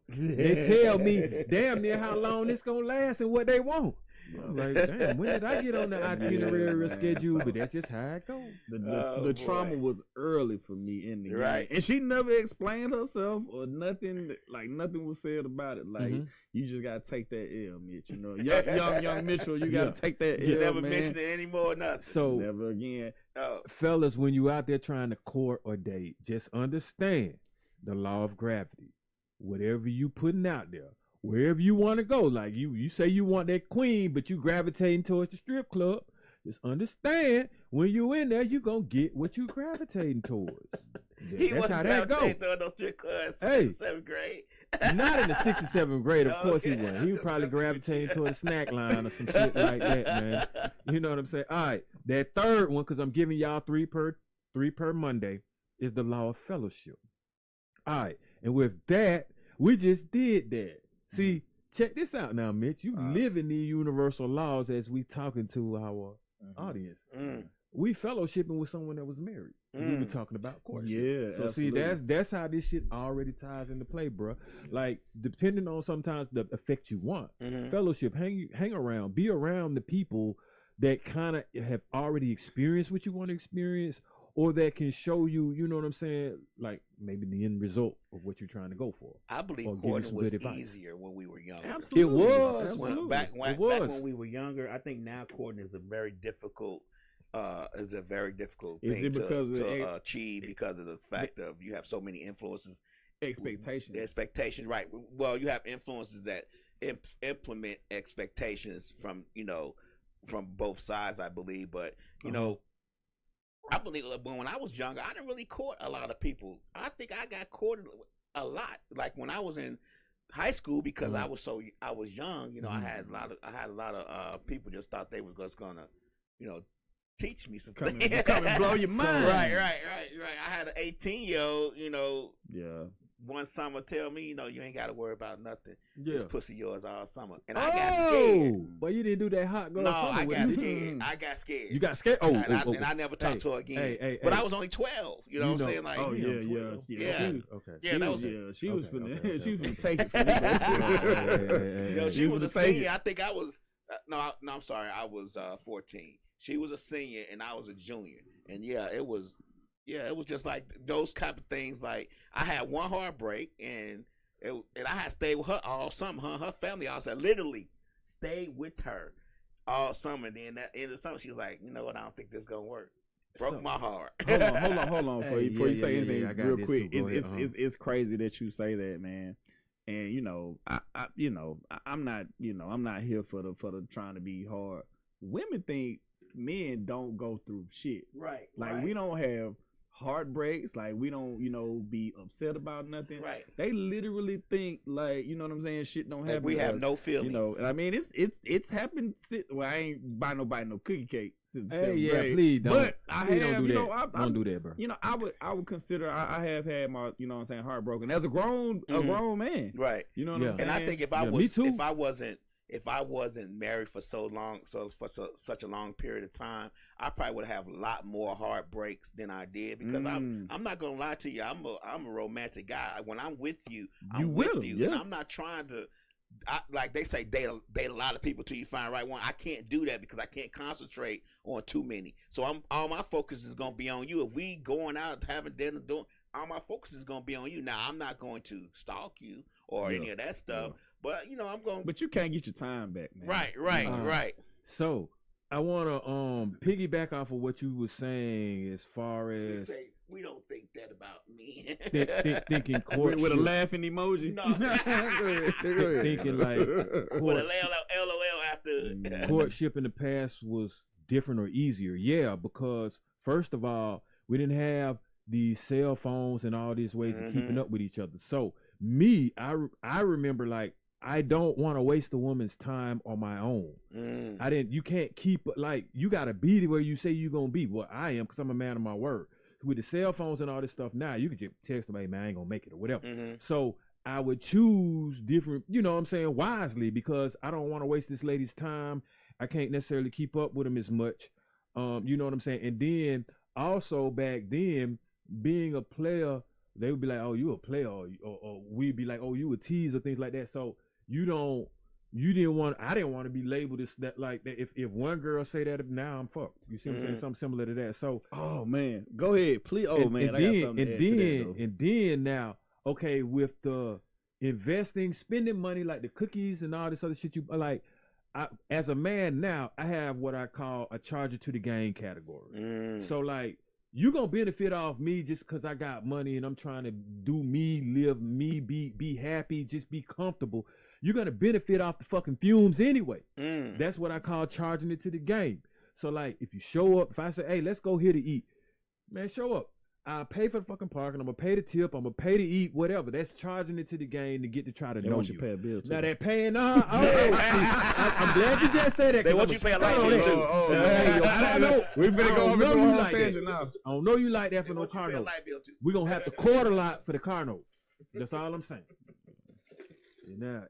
they tell me damn near how long this gonna last and what they want. I'm like, damn, when did I get on the itinerary schedule? But that's just how it goes. The trauma was early for me in the game. Right. And she never explained herself or nothing. Like nothing was said about it. Like you just gotta take that L, Mitch. You know, young Mitchell, you gotta take that L. You never man. mentioned it anymore, nothing. So Never again. fellas, when you out there trying to court or date, just understand the law of gravity. Whatever you putting out there, wherever you want to go, like you say you want that queen, but you gravitating towards the strip club, just understand when you in there, you gonna get what you gravitating towards. He That's wasn't how that go. throwing those strip clubs Hey. in the 7th grade. Not in the 6th or 7th grade, of course he Okay, wasn't. I'm He was just probably messing with gravitating you. toward a snack line or some shit like that, man. You know what I'm saying? All right, that third one, because I'm giving y'all three per Monday, is the law of fellowship. All right, and with that, we just did that. See, check this out now, Mitch. You live in these universal laws as we talking to our audience. We fellowshipping with someone that was married. We were talking about courtship. Yeah. So absolutely. see, that's how this shit already ties into play, bro. Like depending on sometimes the effect you want, fellowship, hang around, be around the people that kind of have already experienced what you want to experience, or that can show you, you know what I'm saying, like maybe the end result of what you're trying to go for. I believe Or give you courting some was good advice. easier when we were younger. Absolutely. It was. Absolutely. Back It was. when we were younger, I think now courting is a very difficult Is it thing because to achieve because of the fact of you have so many influences. expectations. The expectations, right? Well, you have influences that implement expectations from from both sides, I believe. But you know, I believe when I was younger, I didn't really court a lot of people. I think I got courted a lot, like when I was in high school, because I was young. You know, I had a lot of people just thought they were just gonna, teach me something. Come and blow your mind. Right. I had an 18-year-old, Yeah. one summer tell me, you ain't got to worry about nothing. Yeah. This pussy yours all summer. And I got scared. But you didn't do that hot girl No, summer I with got me. scared. I got scared. You got scared? And I never talked to her again. But I was only 12. You know what I'm saying? Like, oh, yeah. Yeah, that was she was finna take it from me. She was a senior. I think I was, no, I'm sorry. I was 14. She was a senior and I was a junior. And it was just like those type of things. Like I had one heartbreak and I had stayed with her all summer. Her family also literally stayed with her all summer. Then at the end of the summer, she was like, you know what? I don't think this gonna work. Broke my heart. Hold on. Before you say anything, real quick, it's crazy that you say that, man. And I'm not here for the trying to be hard. Women think men don't go through shit. Right. Like we don't have heartbreaks. Like we don't, be upset about nothing. Right. They literally think like, you know what I'm saying? Shit don't happen. We have no feelings. And I mean, it's happened. Well, I ain't buy nobody no cookie cake since Hey, seventh yeah, grade. please don't. But I have, don't do that. Don't do that, bro. I would consider I have had my, you know what I'm saying, heartbroken as a grown man. Right. You know what I'm saying? And I think if I wasn't married for so long, such a long period of time, I probably would have a lot more heartbreaks than I did because I'm not gonna lie to you. I'm a romantic guy. When I'm with you, I'm with you, and I'm not trying to. Like they say, date a lot of people till you find the right one. I can't do that because I can't concentrate on too many. So all my focus is gonna be on you. If we going out having dinner, all my focus is gonna be on you. Now I'm not going to stalk you or any of that stuff. Yeah. But I'm going. But you can't get your time back, man. Right. So I want to piggyback off of what you were saying as far as say we don't think that about me. Thinking courtship with a laughing emoji. No, thinking like with a LOL after courtship in the past was different or easier. Yeah, because first of all, we didn't have these cell phones and all these ways of keeping up with each other. So me, I remember like. I don't want to waste a woman's time on my own. You can't keep, like, you got to be where you say you're going to be. Well, I am because I'm a man of my word. With the cell phones and all this stuff now, you can just text them, hey, man, I ain't going to make it or whatever. So I would choose different, wisely because I don't want to waste this lady's time. I can't necessarily keep up with them as much. You know what I'm saying? And then also back then, being a player, they would be like, oh, you a player, or we'd be like, oh, you a tease or things like that. So I didn't want to be labeled as that, like that. If one girl say that, now I'm fucked. You see what I'm saying? Something similar to that. So, oh man, go ahead, please. Oh man, I got something to add to that, though. And then now, okay, with the investing, spending money like the cookies and all this other shit, as a man now, I have what I call a charger to the game category. So like, you gonna benefit off me just because I got money and I'm trying to do me, live me, be happy, just be comfortable. You're gonna benefit off the fucking fumes anyway. That's what I call charging it to the game. So like, if you show up, if I say, hey, let's go here to eat, man, show up. I'll pay for the fucking parking. I'm gonna pay the tip. I'm gonna pay to eat, whatever. That's charging it to the game to get to try to know you. Pay a bill too. Now they're paying. I'm glad you just said that. They want you to pay a light bill too. I know. We better go over to our attention now. I don't know you like that for no car note. We're gonna have to quarter lot for the car note. That's all I'm saying. Now,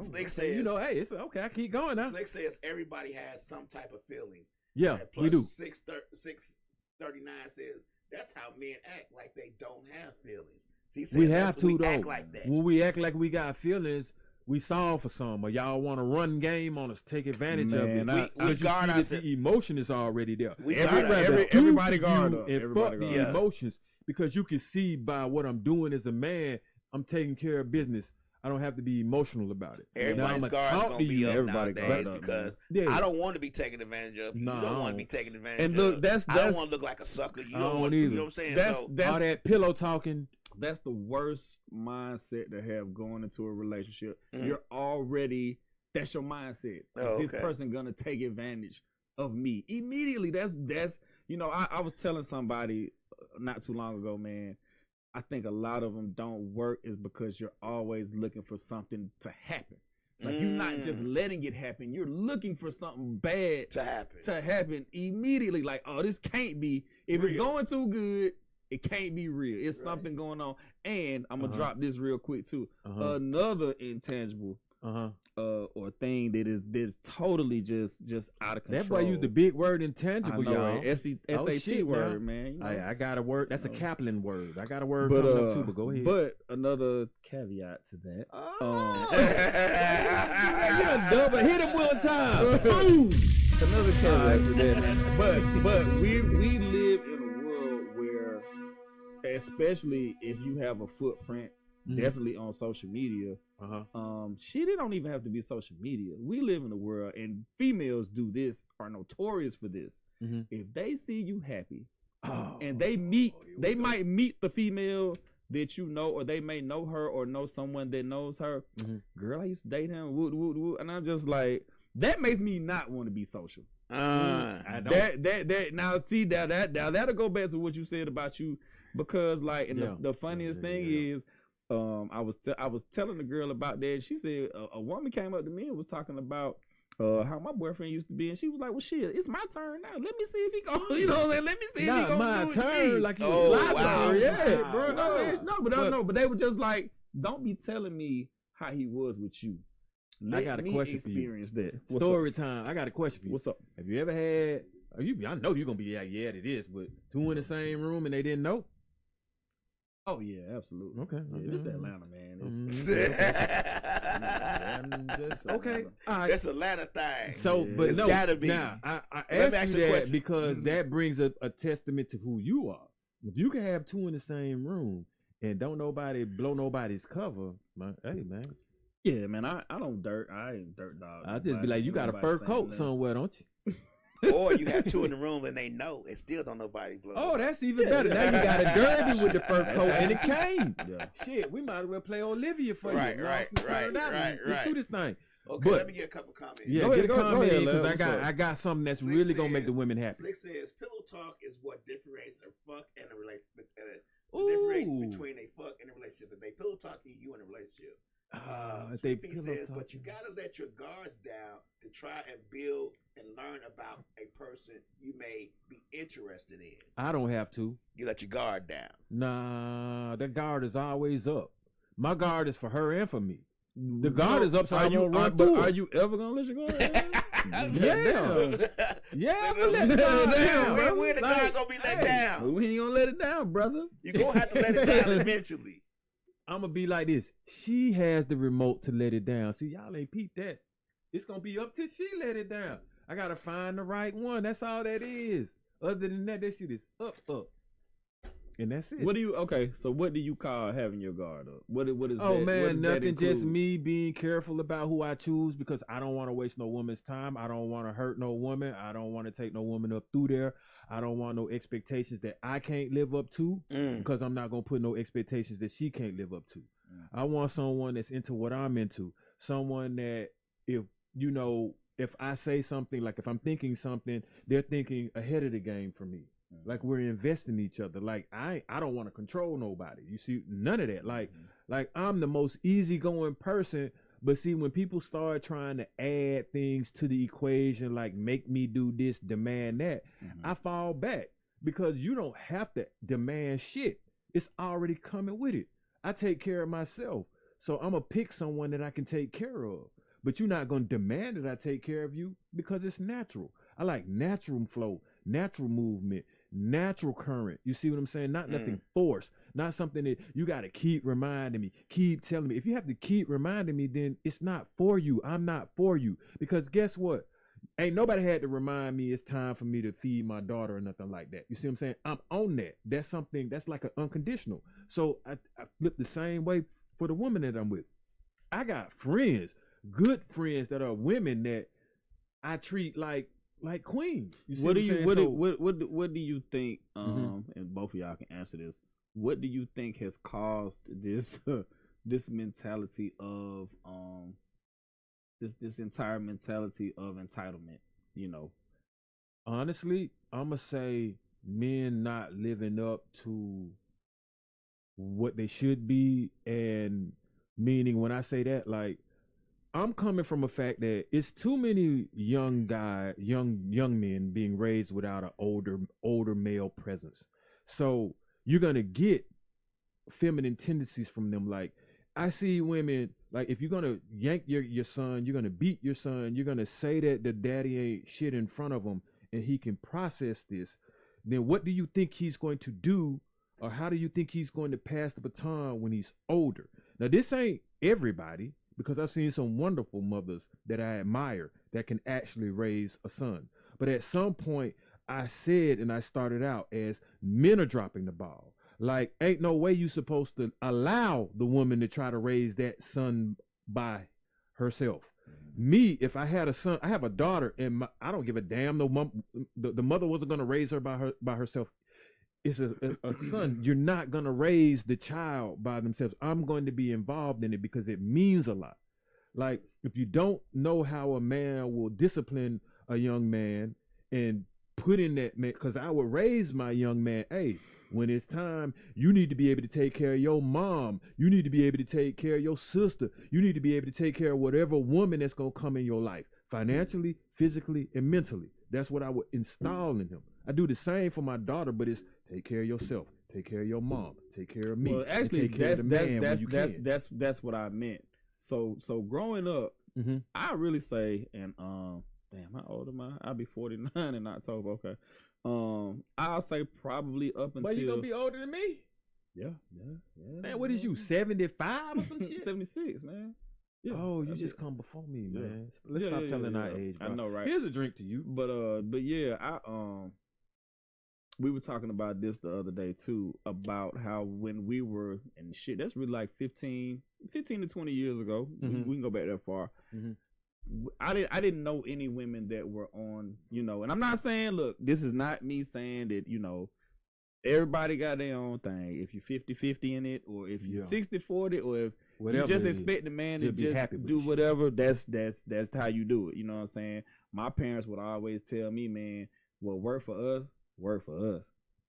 Slick says, hey, it's okay. I keep going now. Slick says everybody has some type of feelings. Yeah, we do. 639 says that's how men act, like they don't have feelings. See, we have to though. Act like that. When we act like we got feelings, we solve for some. Or y'all want to run game on us, take advantage of it. We guard ourselves. The emotion is already there. Everybody guard up. The emotions, because you can see by what I'm doing as a man, I'm taking care of business. I don't have to be emotional about it. Everybody's guard's gonna be up nowadays because I don't want to be taken advantage of. You don't want to be taken advantage of. And look, I don't want to look like a sucker. You don't want. You know what I'm saying? That's all that pillow talking. That's the worst mindset to have going into a relationship. You're already. That's your mindset. This person gonna take advantage of me immediately. That's. I was telling somebody not too long ago, man. I think a lot of them don't work is because you're always looking for something to happen. Like you're not just letting it happen. You're looking for something bad to happen immediately. Like, oh, this can't be. If it's going too good, It can't be real. It's something going on. And I'm gonna drop this real quick too. Another intangible or thing that is totally just out of control. That's why you use the big word intangible, y'all. SAT word, man. I got a word. That's a Kaplan word. I got a word coming up too, but go ahead. But another caveat to that. Yeah, double hit him one time. Boom. Another caveat to that, man. But we live in a world where, especially if you have a footprint, definitely on social media. Shit, it don't even have to be social media. We live in a world, and females do this, are notorious for this. If they see you happy, and they might meet the female that you know, or they may know her or know someone that knows her. Girl, I used to date him. And I'm just like, that makes me not want to be social. I don't. Now see that'll go back to what you said about you, because like, and the funniest thing is, I was telling the girl about that. She said a woman came up to me and was talking about how my boyfriend used to be, and she was like, "Well, shit, it's my turn now. Let me see if he go. You know, let me see if he go. Not my turn, like you turn. Yeah, bro. But they were just like, don't be telling me how he was with you. Let I got a question for you. Experience that. Story time. I got a question for you. What's up? Have you ever had? I know you're gonna be like, yeah, it is, but two in the same room and they didn't know. Oh yeah, absolutely. Okay, this is Atlanta, man. Okay, That's Atlanta thing. So, but it's no, gotta be. Now I asked you that because that brings a testament to who you are. If you can have two in the same room and don't nobody blow nobody's cover, hey man. Yeah, man. I don't dirt. I ain't dirt dog. I just be like, you got a fur coat somewhere, don't you? Or you have two in the room and they know and still don't nobody blow. Oh, that's even better. Now you got a derby with the fur coat and it came. Shit, we might as well play Olivia for you. Right. Let's do this thing. Okay, let me get a couple comments. Yeah, get a comment because I got something that's Slick really gonna make the women happy. Slick says pillow talk is what differentiates a fuck and a relationship. Differentiates between a fuck and a relationship. If they pillow talk you in a relationship. He says, but you gotta let your guards down to try and build and learn about a person you may be interested in. I don't have to. You let your guard down. Nah, that guard is always up. My guard is for her and for me. The guard is up, so I won't run through. Are you ever gonna let your guard down? Yeah, I'm gonna let the guard down. When the guard gonna be let down? We ain't gonna let it down, brother. You gonna have to let it down eventually. I'm gonna be like this. She has the remote to let it down. See, y'all ain't peeped that. It's gonna be up till she let it down. I gotta find the right one. That's all that is. Other than that shit is up. And that's it. So what do you call having your guard up? What is Oh that? man, nothing, just me being careful about who I choose, because I don't want to waste no woman's time. I don't want to hurt no woman. I don't want to take no woman up through there. I don't want no expectations that I can't live up to, because I'm not gonna put no expectations that she can't live up to. I want someone that's into what I'm into. Someone that if I say something, like if I'm thinking something, they're thinking ahead of the game for me. Like we're investing in each other. Like I don't want to control nobody. You see, none of that. Like I'm the most easygoing person. But see, when people start trying to add things to the equation, like make me do this, demand that, I fall back, because you don't have to demand shit. It's already coming with it. I take care of myself. So I'm going to pick someone that I can take care of. But you're not going to demand that I take care of you, because it's natural. I like natural flow, natural movement, natural current. You see what I'm saying? Not nothing forced. Not something that you got to keep reminding me, keep telling me. If you have to keep reminding me, then it's not for you. I'm not for you. Because guess what? Ain't nobody had to remind me it's time for me to feed my daughter or nothing like that. You see what I'm saying? I'm on that. That's something that's like an unconditional. So I flip the same way for the woman that I'm with. I got friends, good friends that are women that I treat like queens. You see what do you think? And both of y'all can answer this. What do you think has caused this this mentality of this entire mentality of entitlement? Honestly, I'm gonna say men not living up to what they should be, and meaning when I say that, like, I'm coming from a fact that it's too many young men being raised without an older male presence. So you're gonna get feminine tendencies from them. Like I see women, like if you're gonna yank your son, you're gonna beat your son, you're gonna say that the daddy ain't shit in front of him and he can process this, then what do you think he's going to do, or how do you think he's going to pass the baton when he's older? Now this ain't everybody, because I've seen some wonderful mothers that I admire that can actually raise a son. But at some point I said, and I started out as, men are dropping the ball. Like, ain't no way you supposed to allow the woman to try to raise that son by herself. Me, if I had a son, I have a daughter, and I don't give a damn. The mother wasn't gonna raise her by herself. It's a son. You're not gonna raise the child by themselves. I'm going to be involved in it because it means a lot. Like, if you don't know how a man will discipline a young man and put in that man, because I would raise my young man, hey, when it's time, you need to be able to take care of your mom. You need to be able to take care of your sister. You need to be able to take care of whatever woman that's going to come in your life, financially, physically, and mentally. That's what I would install in him. I do the same for my daughter, but it's take care of yourself, take care of your mom, take care of me. Well, actually, that's what I meant. So growing up, I really say, and damn, how old am I? I'll be 49 in October. Okay. I'll say probably up until. But you gonna be older than me? Yeah. Man, what is you, 75 or some shit? 76, man. Yeah, oh, you just come before me, man. Let's stop telling our age, bro. I know, right? Here's a drink to you. But yeah, we were talking about this the other day too, about how when we were, and shit, that's really like 15 to 20 years ago. We can go back that far. I didn't know any women that were on, and I'm not saying, look, this is not me saying that, everybody got their own thing. If you're 50-50 in it, or if you're 60-40, or if whatever you just expect the man to just do whatever, that's how you do it. You know what I'm saying? My parents would always tell me, man, what work for us, work for us.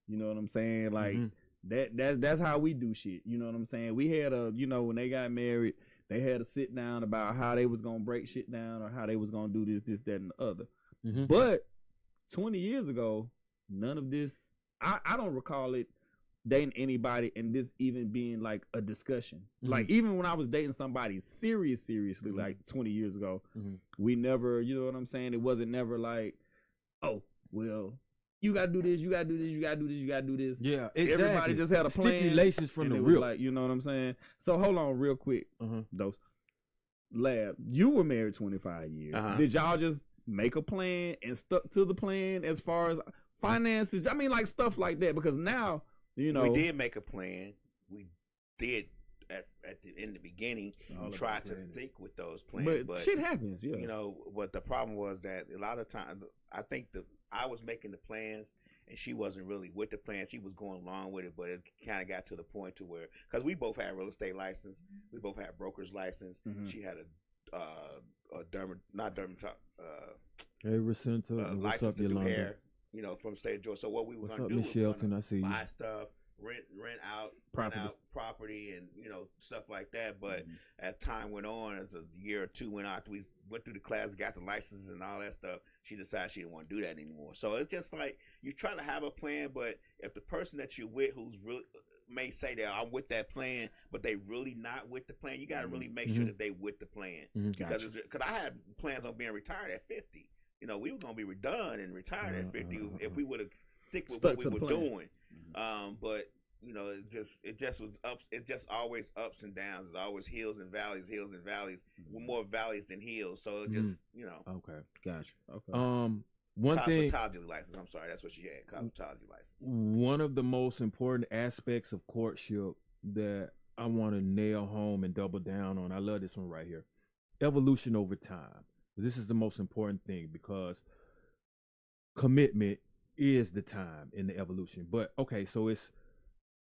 You know what I'm saying? Like that's how we do shit. You know what I'm saying? We had when they got married, they had to sit down about how they was gonna break shit down, or how they was gonna do this, that, and the other. But 20 years ago, none of this. I don't recall it dating anybody and this even being like a discussion. Like even when I was dating somebody seriously, like 20 years ago, we never, you know what I'm saying? It wasn't never like, oh, well, you gotta do this, you gotta do this, you gotta do this, you gotta do this. Yeah, exactly. Everybody just had a plan. Stipulations from the real. Like, you know what I'm saying? So hold on real quick, Lab, you were married 25 years. Did y'all just make a plan and stuck to the plan as far as finances? I mean, like stuff like that, because now, we did make a plan. We did in the beginning try to stick with those plans, but shit happens. What the problem was that a lot of times I think I was making the plans and she wasn't really with the plan. She was going along with it, but it kind of got to the point to where, because we both had real estate license, we both had broker's license. She had a license to do hair, from the state of Georgia. So what we were going to do was buy stuff, rent out property and stuff like that. But as time went on, as a year or two went out, we went through the class, got the licenses and all that stuff. She decided she didn't want to do that anymore. So it's just like you try to have a plan, but if the person that you're with who's really may say that I'm with that plan, but they really not with the plan, you got to really make sure that they with the plan. Because I had plans on being retired at 50. We were going to be done and retired at 50 if we would have stick with what we were doing. But it just was ups. It just always ups and downs. It's always hills and valleys. With more valleys than hills. So it just Okay, gotcha. Okay. One thing. Cosmetology license. I'm sorry, that's what she had. Cosmetology license. One of the most important aspects of courtship that I want to nail home and double down on. I love this one right here. Evolution over time. This is the most important thing, because commitment is the time in the evolution. But okay, so it's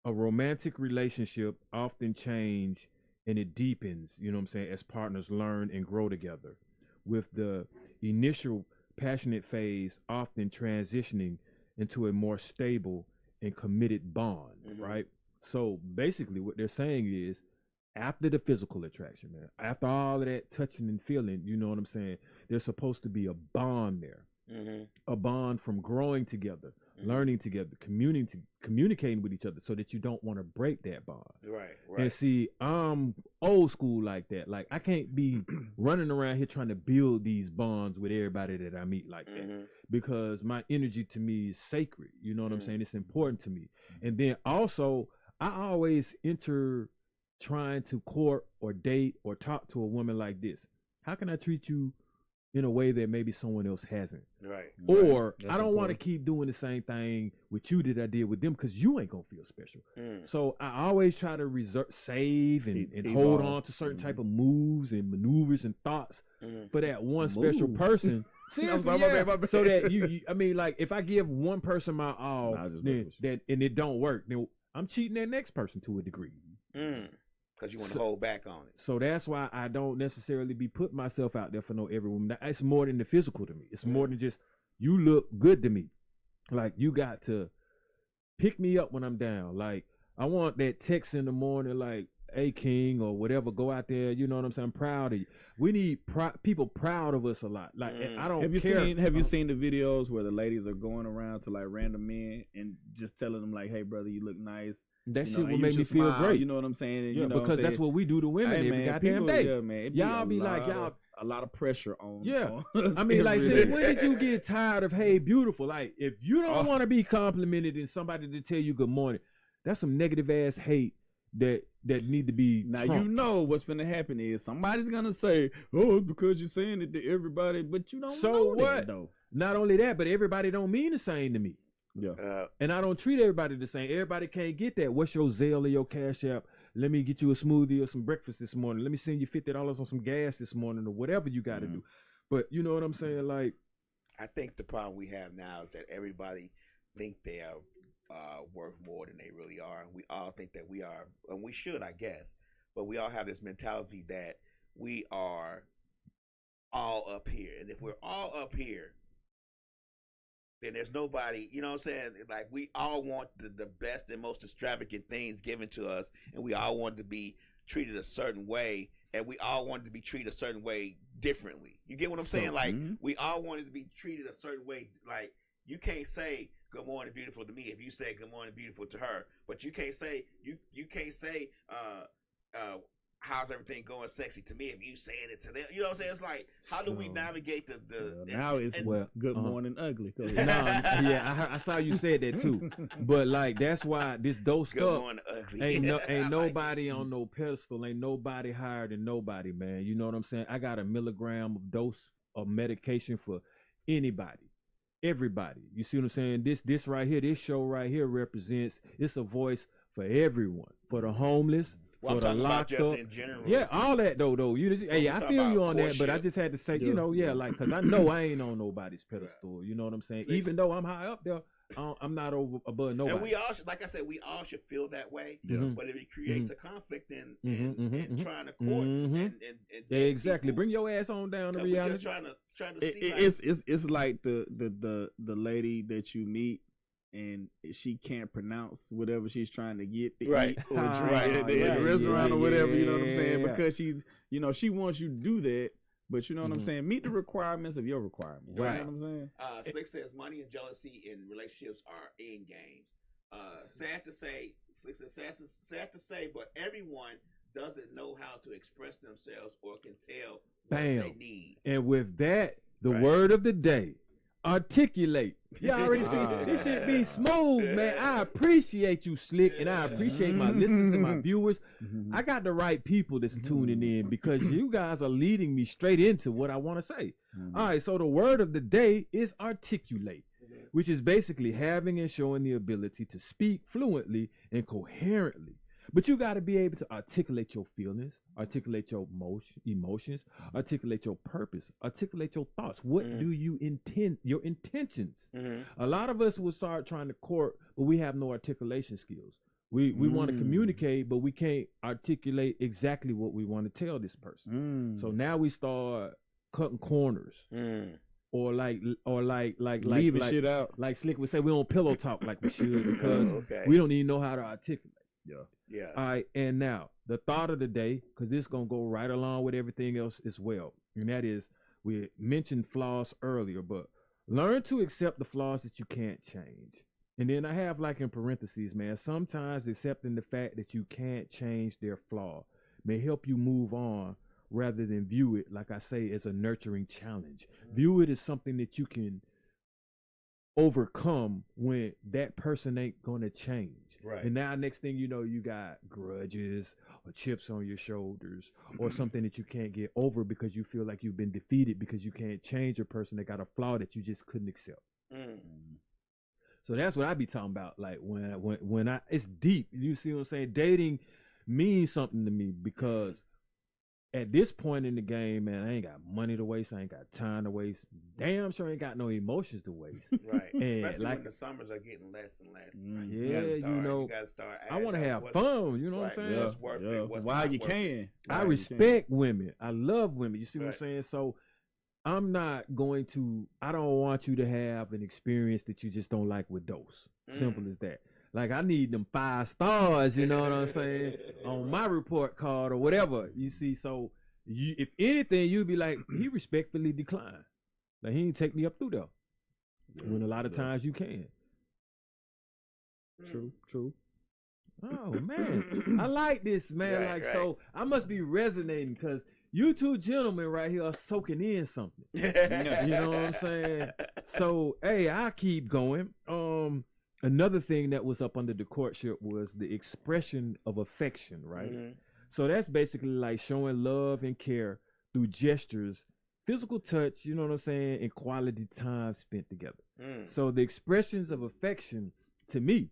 a romantic relationship often change and it deepens, as partners learn and grow together, with the initial passionate phase often transitioning into a more stable and committed bond, right? So basically what they're saying is, after the physical attraction, man, after all of that touching and feeling, there's supposed to be a bond there, a bond from growing together, learning together, communicating with each other, so that you don't want to break that bond. Right. And see, I'm old school like that. Like, I can't be running around here trying to build these bonds with everybody that I meet like that, because my energy to me is sacred. You know what I'm saying? It's important to me. And then also, I always enter trying to court or date or talk to a woman like this. How can I treat you in a way that maybe someone else hasn't? Right. Or I don't want to keep doing the same thing with you that I did with them, because you ain't gonna feel special. So I always try to save and hold on to certain type of moves and maneuvers and thoughts for that one special person. Seriously, so that you, I mean, like, if I give one person my all, then and it don't work, then I'm cheating that next person to a degree. Because you want to hold back on it. So that's why I don't necessarily be putting myself out there for no every woman. It's more than the physical to me. It's more than just, you look good to me. Like, you got to pick me up when I'm down. Like, I want that text in the morning, like, hey, King, or whatever, go out there. You know what I'm saying? I'm proud of you. We need people proud of us a lot. Like, I don't care. Have you seen the videos where the ladies are going around to, like, random men and just telling them, like, hey, brother, you look nice? That shit will make me feel great. You know what I'm saying? And, yeah, because that's what we do to women every goddamn day. Yeah, man. Y'all be like, y'all, a lot of pressure on. Yeah. On I mean, like, when did you get tired of, hey, beautiful? Like, if you don't want to be complimented and somebody to tell you good morning, that's some negative ass hate that need to be now trumped. You know what's gonna happen is somebody's gonna say, oh, because you're saying it to everybody, but you don't know what that, though. Not only that, but everybody don't mean the same to me. Yeah. And I don't treat everybody the same. Everybody can't get that. What's your Zelle or your Cash App? Let me get you a smoothie or some breakfast this morning. Let me send you $50 on some gas this morning, or whatever you got to do. But you know what I'm saying? Like, I think the problem we have now is that everybody think they are worth more than they really are. We all think that we are, and we should, I guess. But we all have this mentality that we are all up here, and if we're all up here, then there's nobody, you know what I'm saying? Like, we all want the best and most extravagant things given to us, and we all want to be treated a certain way, and we all wanted to be treated a certain way differently. You get what I'm saying? Like, we all wanted to be treated a certain way. Like, you can't say good morning beautiful to me if you say good morning beautiful to her, but you can't say you can't say how's everything going sexy to me if you saying it to them. You know what I'm saying? It's like, how do we navigate now it's good morning ugly. I saw you said that too. But like, that's why this dosed good up morning ugly. ain't nobody on no pedestal, ain't nobody higher than nobody, man. You know what I'm saying? I got a milligram of dose of medication for anybody, everybody. You see what I'm saying? This right here, this show right here represents, it's a voice for everyone, for the homeless, well, for I'm the locked up. just in general. Yeah, all that though. You just, hey, I feel you on that, but I just had to say, you know, like, because I know I ain't on nobody's pedestal. You know what I'm saying? Even though I'm high up there, I'm not above nobody. And we all should, like I said, we all should feel that way. But if it creates a conflict in trying to court, and exactly, people, bring your ass on down to reality. Just trying to see. It's like the lady that you meet, and she can't pronounce whatever she's trying to get to eat or drink at the restaurant or whatever, you know what I'm saying? Because she's, you know, she wants you to do that, but you know what I'm saying? Meet the requirements of your requirements. Right. You know what I'm saying? Slick says money and jealousy in relationships are end games. Sad to say, Slick says, sad to say, but everyone doesn't know how to express themselves or can tell what they need. And with that, the word of the day, articulate. Y'all already see this shit be smooth, man. I appreciate you, Slick, and I appreciate my listeners and my viewers. I got the right people that's tuning in, because you guys are leading me straight into what I want to say. All right, so the word of the day is articulate, which is basically having and showing the ability to speak fluently and coherently. But you got to be able to articulate your feelings, articulate your emotions, articulate your purpose, articulate your thoughts. What do you intend, your intentions? A lot of us will start trying to court, but we have no articulation skills. We want to communicate, but we can't articulate exactly what we want to tell this person. So now we start cutting corners. Or leaving shit out. Like Slick would say, we don't pillow talk like we should, because we don't even know how to articulate. Yeah. All right, and now the thought of the day, because this is gonna go right along with everything else as well, and that is, we mentioned flaws earlier, but Learn to accept the flaws that you can't change. And then I have like in parentheses, man, sometimes accepting the fact that you can't change their flaw may help you move on rather than view it, like I say, as a nurturing challenge. View it as something that you can overcome when that person ain't gonna change. Right. And now next thing you know, you got grudges or chips on your shoulders or something that you can't get over because you feel like you've been defeated because you can't change a person that got a flaw that you just couldn't accept. So that's what I be talking about. Like when I, it's deep. You see what I'm saying? Dating means something to me because at this point in the game, man, I ain't got money to waste. I ain't got time to waste. Damn sure ain't got no emotions to waste. Right. And especially like, when the summers are getting less and less. You gotta start I want to have fun. You know what I'm saying? What's worth it? What's While not you worth can. it. I respect women. I love women. You see what I'm saying? So I'm not going to, I don't want you to have an experience that you just don't like with dose. Simple as that. Like, I need them 5 stars, you know what I'm saying, on my report card or whatever. You see, so you, if anything, you'd be like, he respectfully declined. Like, he didn't take me up through there. When a lot of times you can. True. Oh, man. I like this, man. So I must be resonating because you two gentlemen right here are soaking in something. You know what I'm saying? So, hey, I keep going. Another thing that was up under the courtship was the expression of affection, right? So that's basically like showing love and care through gestures, physical touch, you know what I'm saying, and quality time spent together. So the expressions of affection, to me,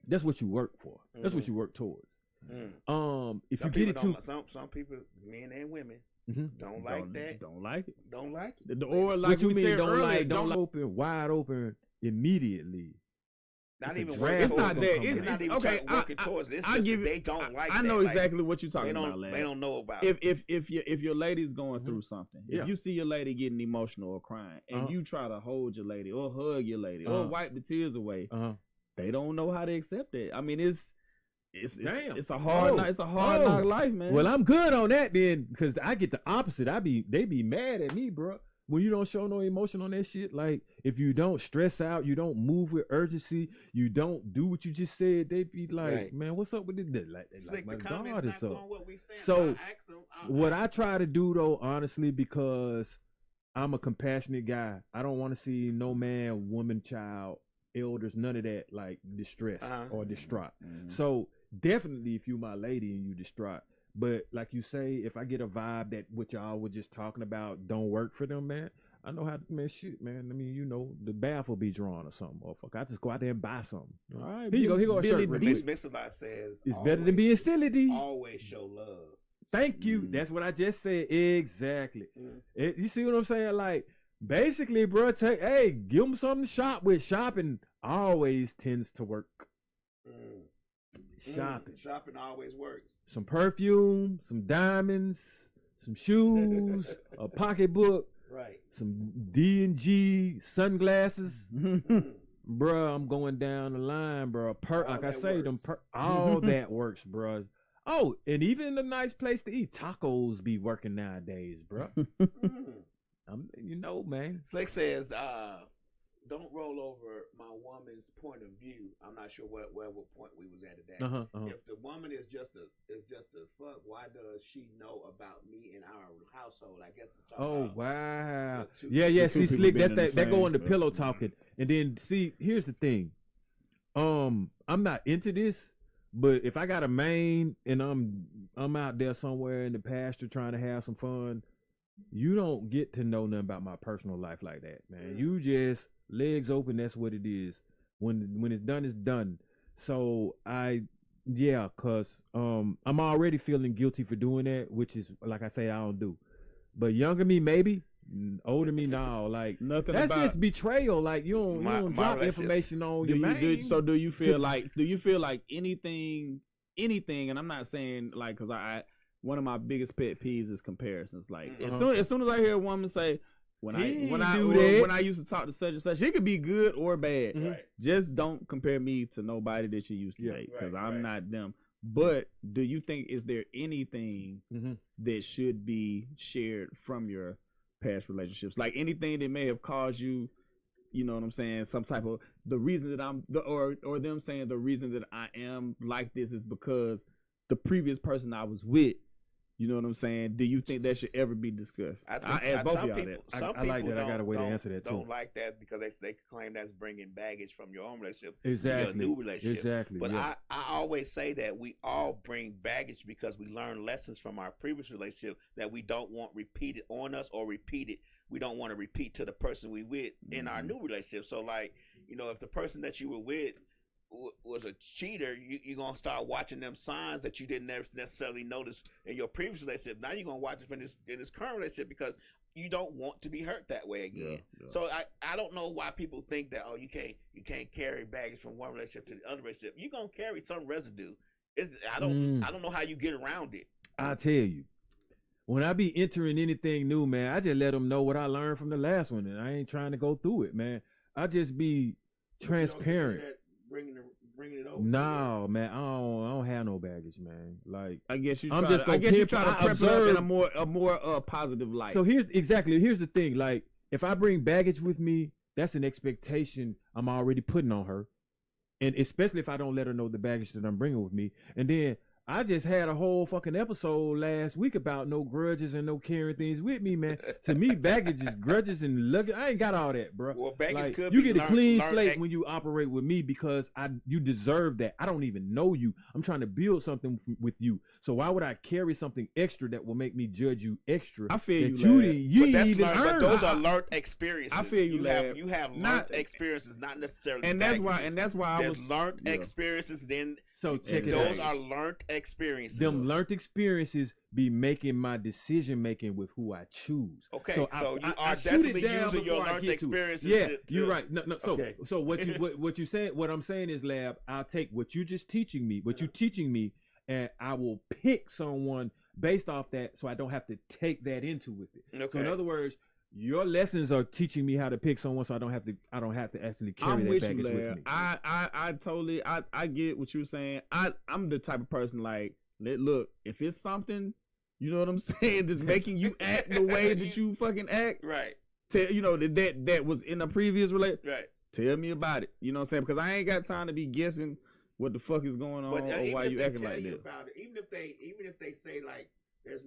that's what you work for. That's what you work towards. If some you get it too, some people, men and women, don't like that. Don't like it. Don't like it. Or like what you we mean, said don't earlier, like, don't open, wide open immediately. Not It's a even drag. working It's not towards that. it. It's not even okay. working towards it. It's I just give that they don't like I that. know Like, exactly what you're talking they about, lad. They don't know about it. If your lady's going through something, if you see your lady getting emotional or crying, and you try to hold your lady or hug your lady or wipe the tears away, they don't know how to accept it. I mean, it's a hard knock life, man. Well, I'm good on that then, because I get the opposite. They be mad at me, bro, when you don't show no emotion on that shit. Like, if you don't stress out, you don't move with urgency, you don't do what you just said, they be like, man, what's up with this? Like my God is up. So what I try to do though, honestly, because I'm a compassionate guy, I don't want to see no man, woman, child, elders, none of that, like, distressed or distraught. So definitely if you my lady and you distraught, but like you say, if I get a vibe that what y'all were just talking about don't work for them, man, I know how to, man, shit, man. I mean, you know, the bath will be drawn or something, motherfucker. I just go out there and buy something. All right, here you go a shirt. Miss Mixalot says it's better than being silly, D. Always show love. Thank you. That's what I just said. Exactly. You see what I'm saying? Like, basically, bro, give them something to shop with. Shopping always tends to work. Shopping always works. Some perfume, some diamonds, some shoes, a pocketbook, right? Some D&G sunglasses. Bruh, I'm going down the line, bro. Like I say, all that works, bro. Oh, and even a nice place to eat. Tacos be working nowadays, bro. You know, man. Slick says, don't roll over my woman's point of view. I'm not sure what point we was at that. If the woman is just a fuck, why does she know about me and our household? I guess it's talking about wow. Yeah. See, Slick, that's that go on the pillow talking. And then see, here's the thing. I'm not into this, but if I got a main and I'm out there somewhere in the pasture trying to have some fun, you don't get to know nothing about my personal life like that, man. You just legs open, that's what it is. When it's done, it's done. So cause I'm already feeling guilty for doing that, which is, like I say, I don't do. But younger me, maybe. Older me, now, like nothing. That's just betrayal. Like you don't drop information on your man. So do you feel like anything? And I'm not saying like, cause one of my biggest pet peeves is comparisons. Like as soon as I hear a woman say, when I used to talk to such and such, it could be good or bad. Right. Just don't compare me to nobody that you used to date, because I'm not them. But do you think, is there anything that should be shared from your past relationships? Like anything that may have caused you you know what I'm saying, some type of the reason that or them saying the reason that I am like this is because the previous person I was with. You know what I'm saying? Do you think that should ever be discussed? I ask both of y'all that. I like that. I got a way to answer that too. Don't like that because they claim that's bringing baggage from your own relationship exactly. to your new relationship. Exactly. But yeah. I always say that we all bring baggage because we learn lessons from our previous relationship that we don't want repeated on us or repeated. We don't want to repeat to the person we with in our new relationship. So, like, you know, if the person that you were with was a cheater, you're going to start watching them signs that you didn't necessarily notice in your previous relationship. Now you're going to watch it in this current relationship because you don't want to be hurt that way again. Yeah. So I don't know why people think that, you can't carry baggage from one relationship to the other relationship. You're going to carry some residue. I don't know how you get around it. I tell you, when I be entering anything new, man, I just let them know what I learned from the last one, and I ain't trying to go through it, man. I just be transparent. Bringing it over. No, man, I don't have no baggage, man. Like, I guess you try to prep it up in a more positive light. So here's the thing. Like, if I bring baggage with me, that's an expectation I'm already putting on her, and especially if I don't let her know the baggage that I'm bringing with me. And then I just had a whole fucking episode last week about no grudges and no carrying things with me, man. To me, baggage is grudges and luggage. I ain't got all that, bro. Well, baggage like, could you be get a clean slate when you operate with me because you deserve that. I don't even know you. I'm trying to build something with you. So why would I carry something extra that will make me judge you extra? I feel you, but those are learned experiences. I feel you, you have learned experiences, not necessarily. And that's why there's learned experiences. Then so check it out. Those are learned experiences. Them learned experiences be making my decision making with who I choose. Okay, so you are definitely using your learned experiences. Yeah, you're right. No. So what you saying? What I'm saying is, Lab, I'll take what you just teaching me, what you teaching me, and I will pick someone based off that, so I don't have to take that into with it. Okay. So in other words, your lessons are teaching me how to pick someone, so I don't have to actually carry that baggage with me. I totally get what you're saying. I'm the type of person like, look, if it's something, you know what I'm saying, that's making you act the way that you fucking act, right? That was in a previous relationship, right? Tell me about it. You know what I'm saying? Because I ain't got time to be guessing what the fuck is going on or why you acting like that. Even if they say like there's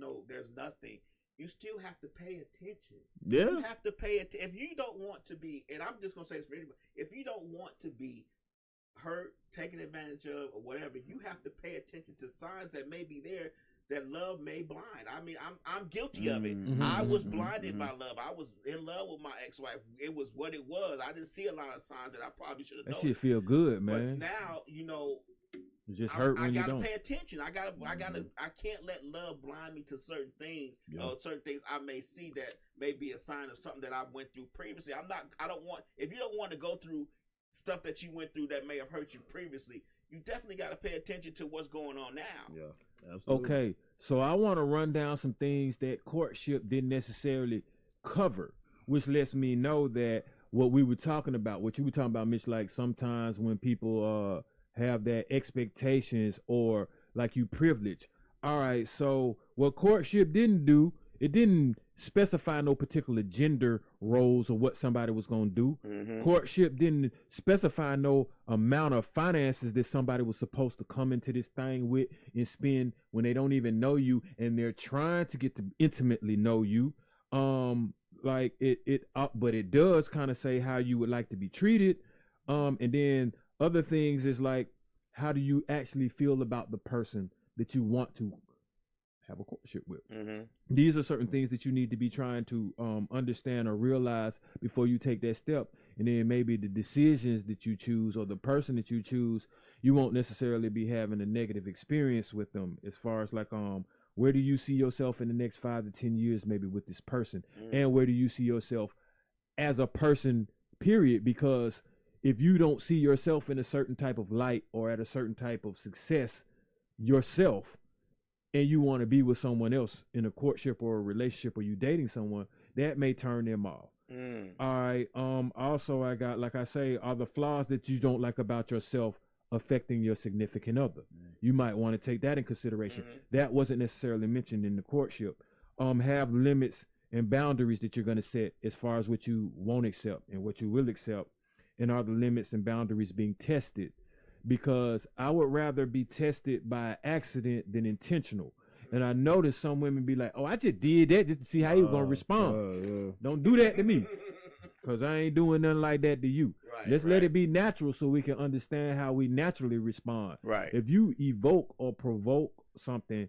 nothing, you still have to pay attention. Yeah, you have to pay attention. If you don't want to be, and I'm just gonna say this for anybody, if you don't want to be hurt, taken advantage of, or whatever, you have to pay attention to signs that may be there that love may blind. I mean, I'm guilty of it. I was blinded by love. I was in love with my ex-wife. It was what it was. I didn't see a lot of signs that I probably should have noticed. That shit feel good, man. But now, it just hurt when you don't. I gotta pay attention. I can't let love blind me to certain things. Certain things I may see that may be a sign of something that I went through previously. If you don't want to go through stuff that you went through that may have hurt you previously, you definitely got to pay attention to what's going on now. Yeah, absolutely. Okay, so I want to run down some things that courtship didn't necessarily cover, which lets me know that what we were talking about, what you were talking about, Mitch, like sometimes when people have that expectations or like you privilege. All right, so what courtship didn't do, it didn't specify no particular gender roles or what somebody was going to do. Courtship didn't specify no amount of finances that somebody was supposed to come into this thing with and spend when they don't even know you and they're trying to get to intimately know you. Like but it does kind of say how you would like to be treated. And then other things is like, how do you actually feel about the person that you want to have a courtship with? These are certain things that you need to be trying to understand or realize before you take that step. And then maybe the decisions that you choose or the person that you choose, you won't necessarily be having a negative experience with them as far as like where do you see yourself in the next 5 to 10 years maybe with this person, and where do you see yourself as a person, period? Because if you don't see yourself in a certain type of light or at a certain type of success yourself, and you want to be with someone else in a courtship or a relationship, or you dating someone, that may turn them off. All right. Also, I got, like I say, are the flaws that you don't like about yourself affecting your significant other? You might want to take that in consideration. That wasn't necessarily mentioned in the courtship. Have limits and boundaries that you're going to set as far as what you won't accept and what you will accept, and are the limits and boundaries being tested? Because I would rather be tested by accident than intentional. And I noticed some women be like, oh, I just did that just to see how you going to respond. Don't do that to me, because I ain't doing nothing like that to you. Let's let it be natural so we can understand how we naturally respond. If you evoke or provoke something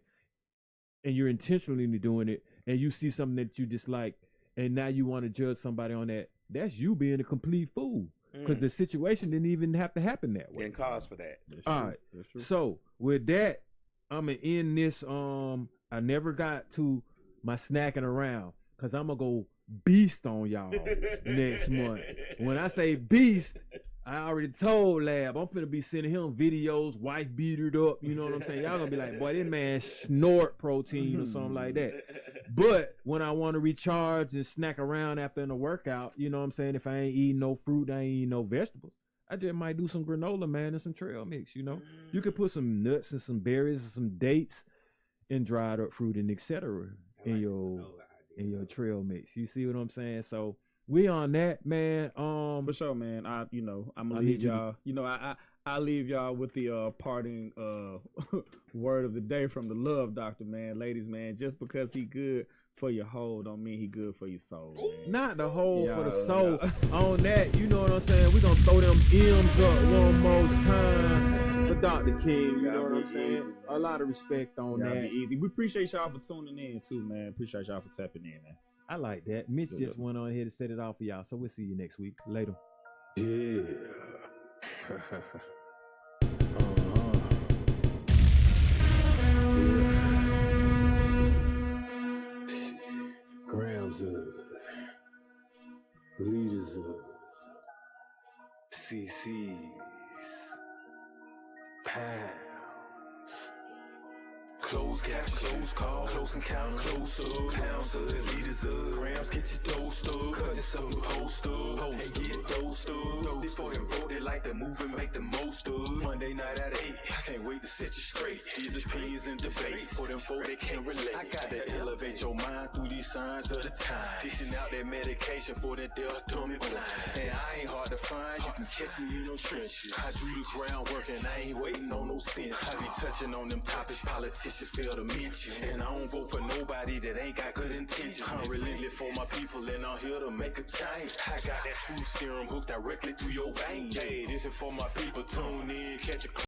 and you're intentionally doing it, and you see something that you dislike, and now you want to judge somebody on that, that's you being a complete fool. Because the situation didn't even have to happen that way. Didn't cause for that. All right. So with that, I'm gonna end this. I never got to my snacking around, because I'm gonna go beast on y'all next month. When I say beast, I already told Lab I'm finna be sending him videos, wife beatered up, you know what I'm saying? Y'all gonna be like, boy, this man snort protein or something like that. But when I want to recharge and snack around after in a workout, you know what I'm saying? If I ain't eating no fruit, I ain't eating no vegetables, I just might do some granola, man, and some trail mix, you know? You could put some nuts and some berries and some dates and dried up fruit and etc. in your trail mix. You see what I'm saying? So we on that, man. For sure, man. I'm gonna leave y'all. I leave y'all with the parting word of the day from the Love Doctor, man. Ladies, man, just because he good for your whole don't mean he good for your soul, man. Not the whole for the soul. On that, you know what I'm saying? We gonna throw them M's up one more time for Dr. King. You know what I'm saying? Easy, a lot of respect on that. Easy. We appreciate y'all for tuning in too, man. Appreciate y'all for tapping in, man. I like that. Mitch just went on here to set it off for y'all. So we'll see you next week. Later. Yeah. Grams leaders CC's, pounds. Close cash, close call, close encounter, close up, pounds of liters of grams, get your dose up, cut this up, host up, and get dosed up. This for them voted like the move and make the most of. Monday night at 8, I can't wait to set you straight. These opinions and debates for them folk that can't relate. I gotta elevate your mind through these signs of the time. Dishing out that medication for that deaf, dumb and blind. And I ain't hard to find, you can catch me in no trenches. I do the groundwork and I ain't waiting on no sense. I be touching on them topics politicians fail to mention. And I don't vote for nobody that ain't got good intentions. I'm relentless for my people and I'm here to make a change. I got that true serum hooked directly to your veins. Hey, this is for my people, tune in, catch a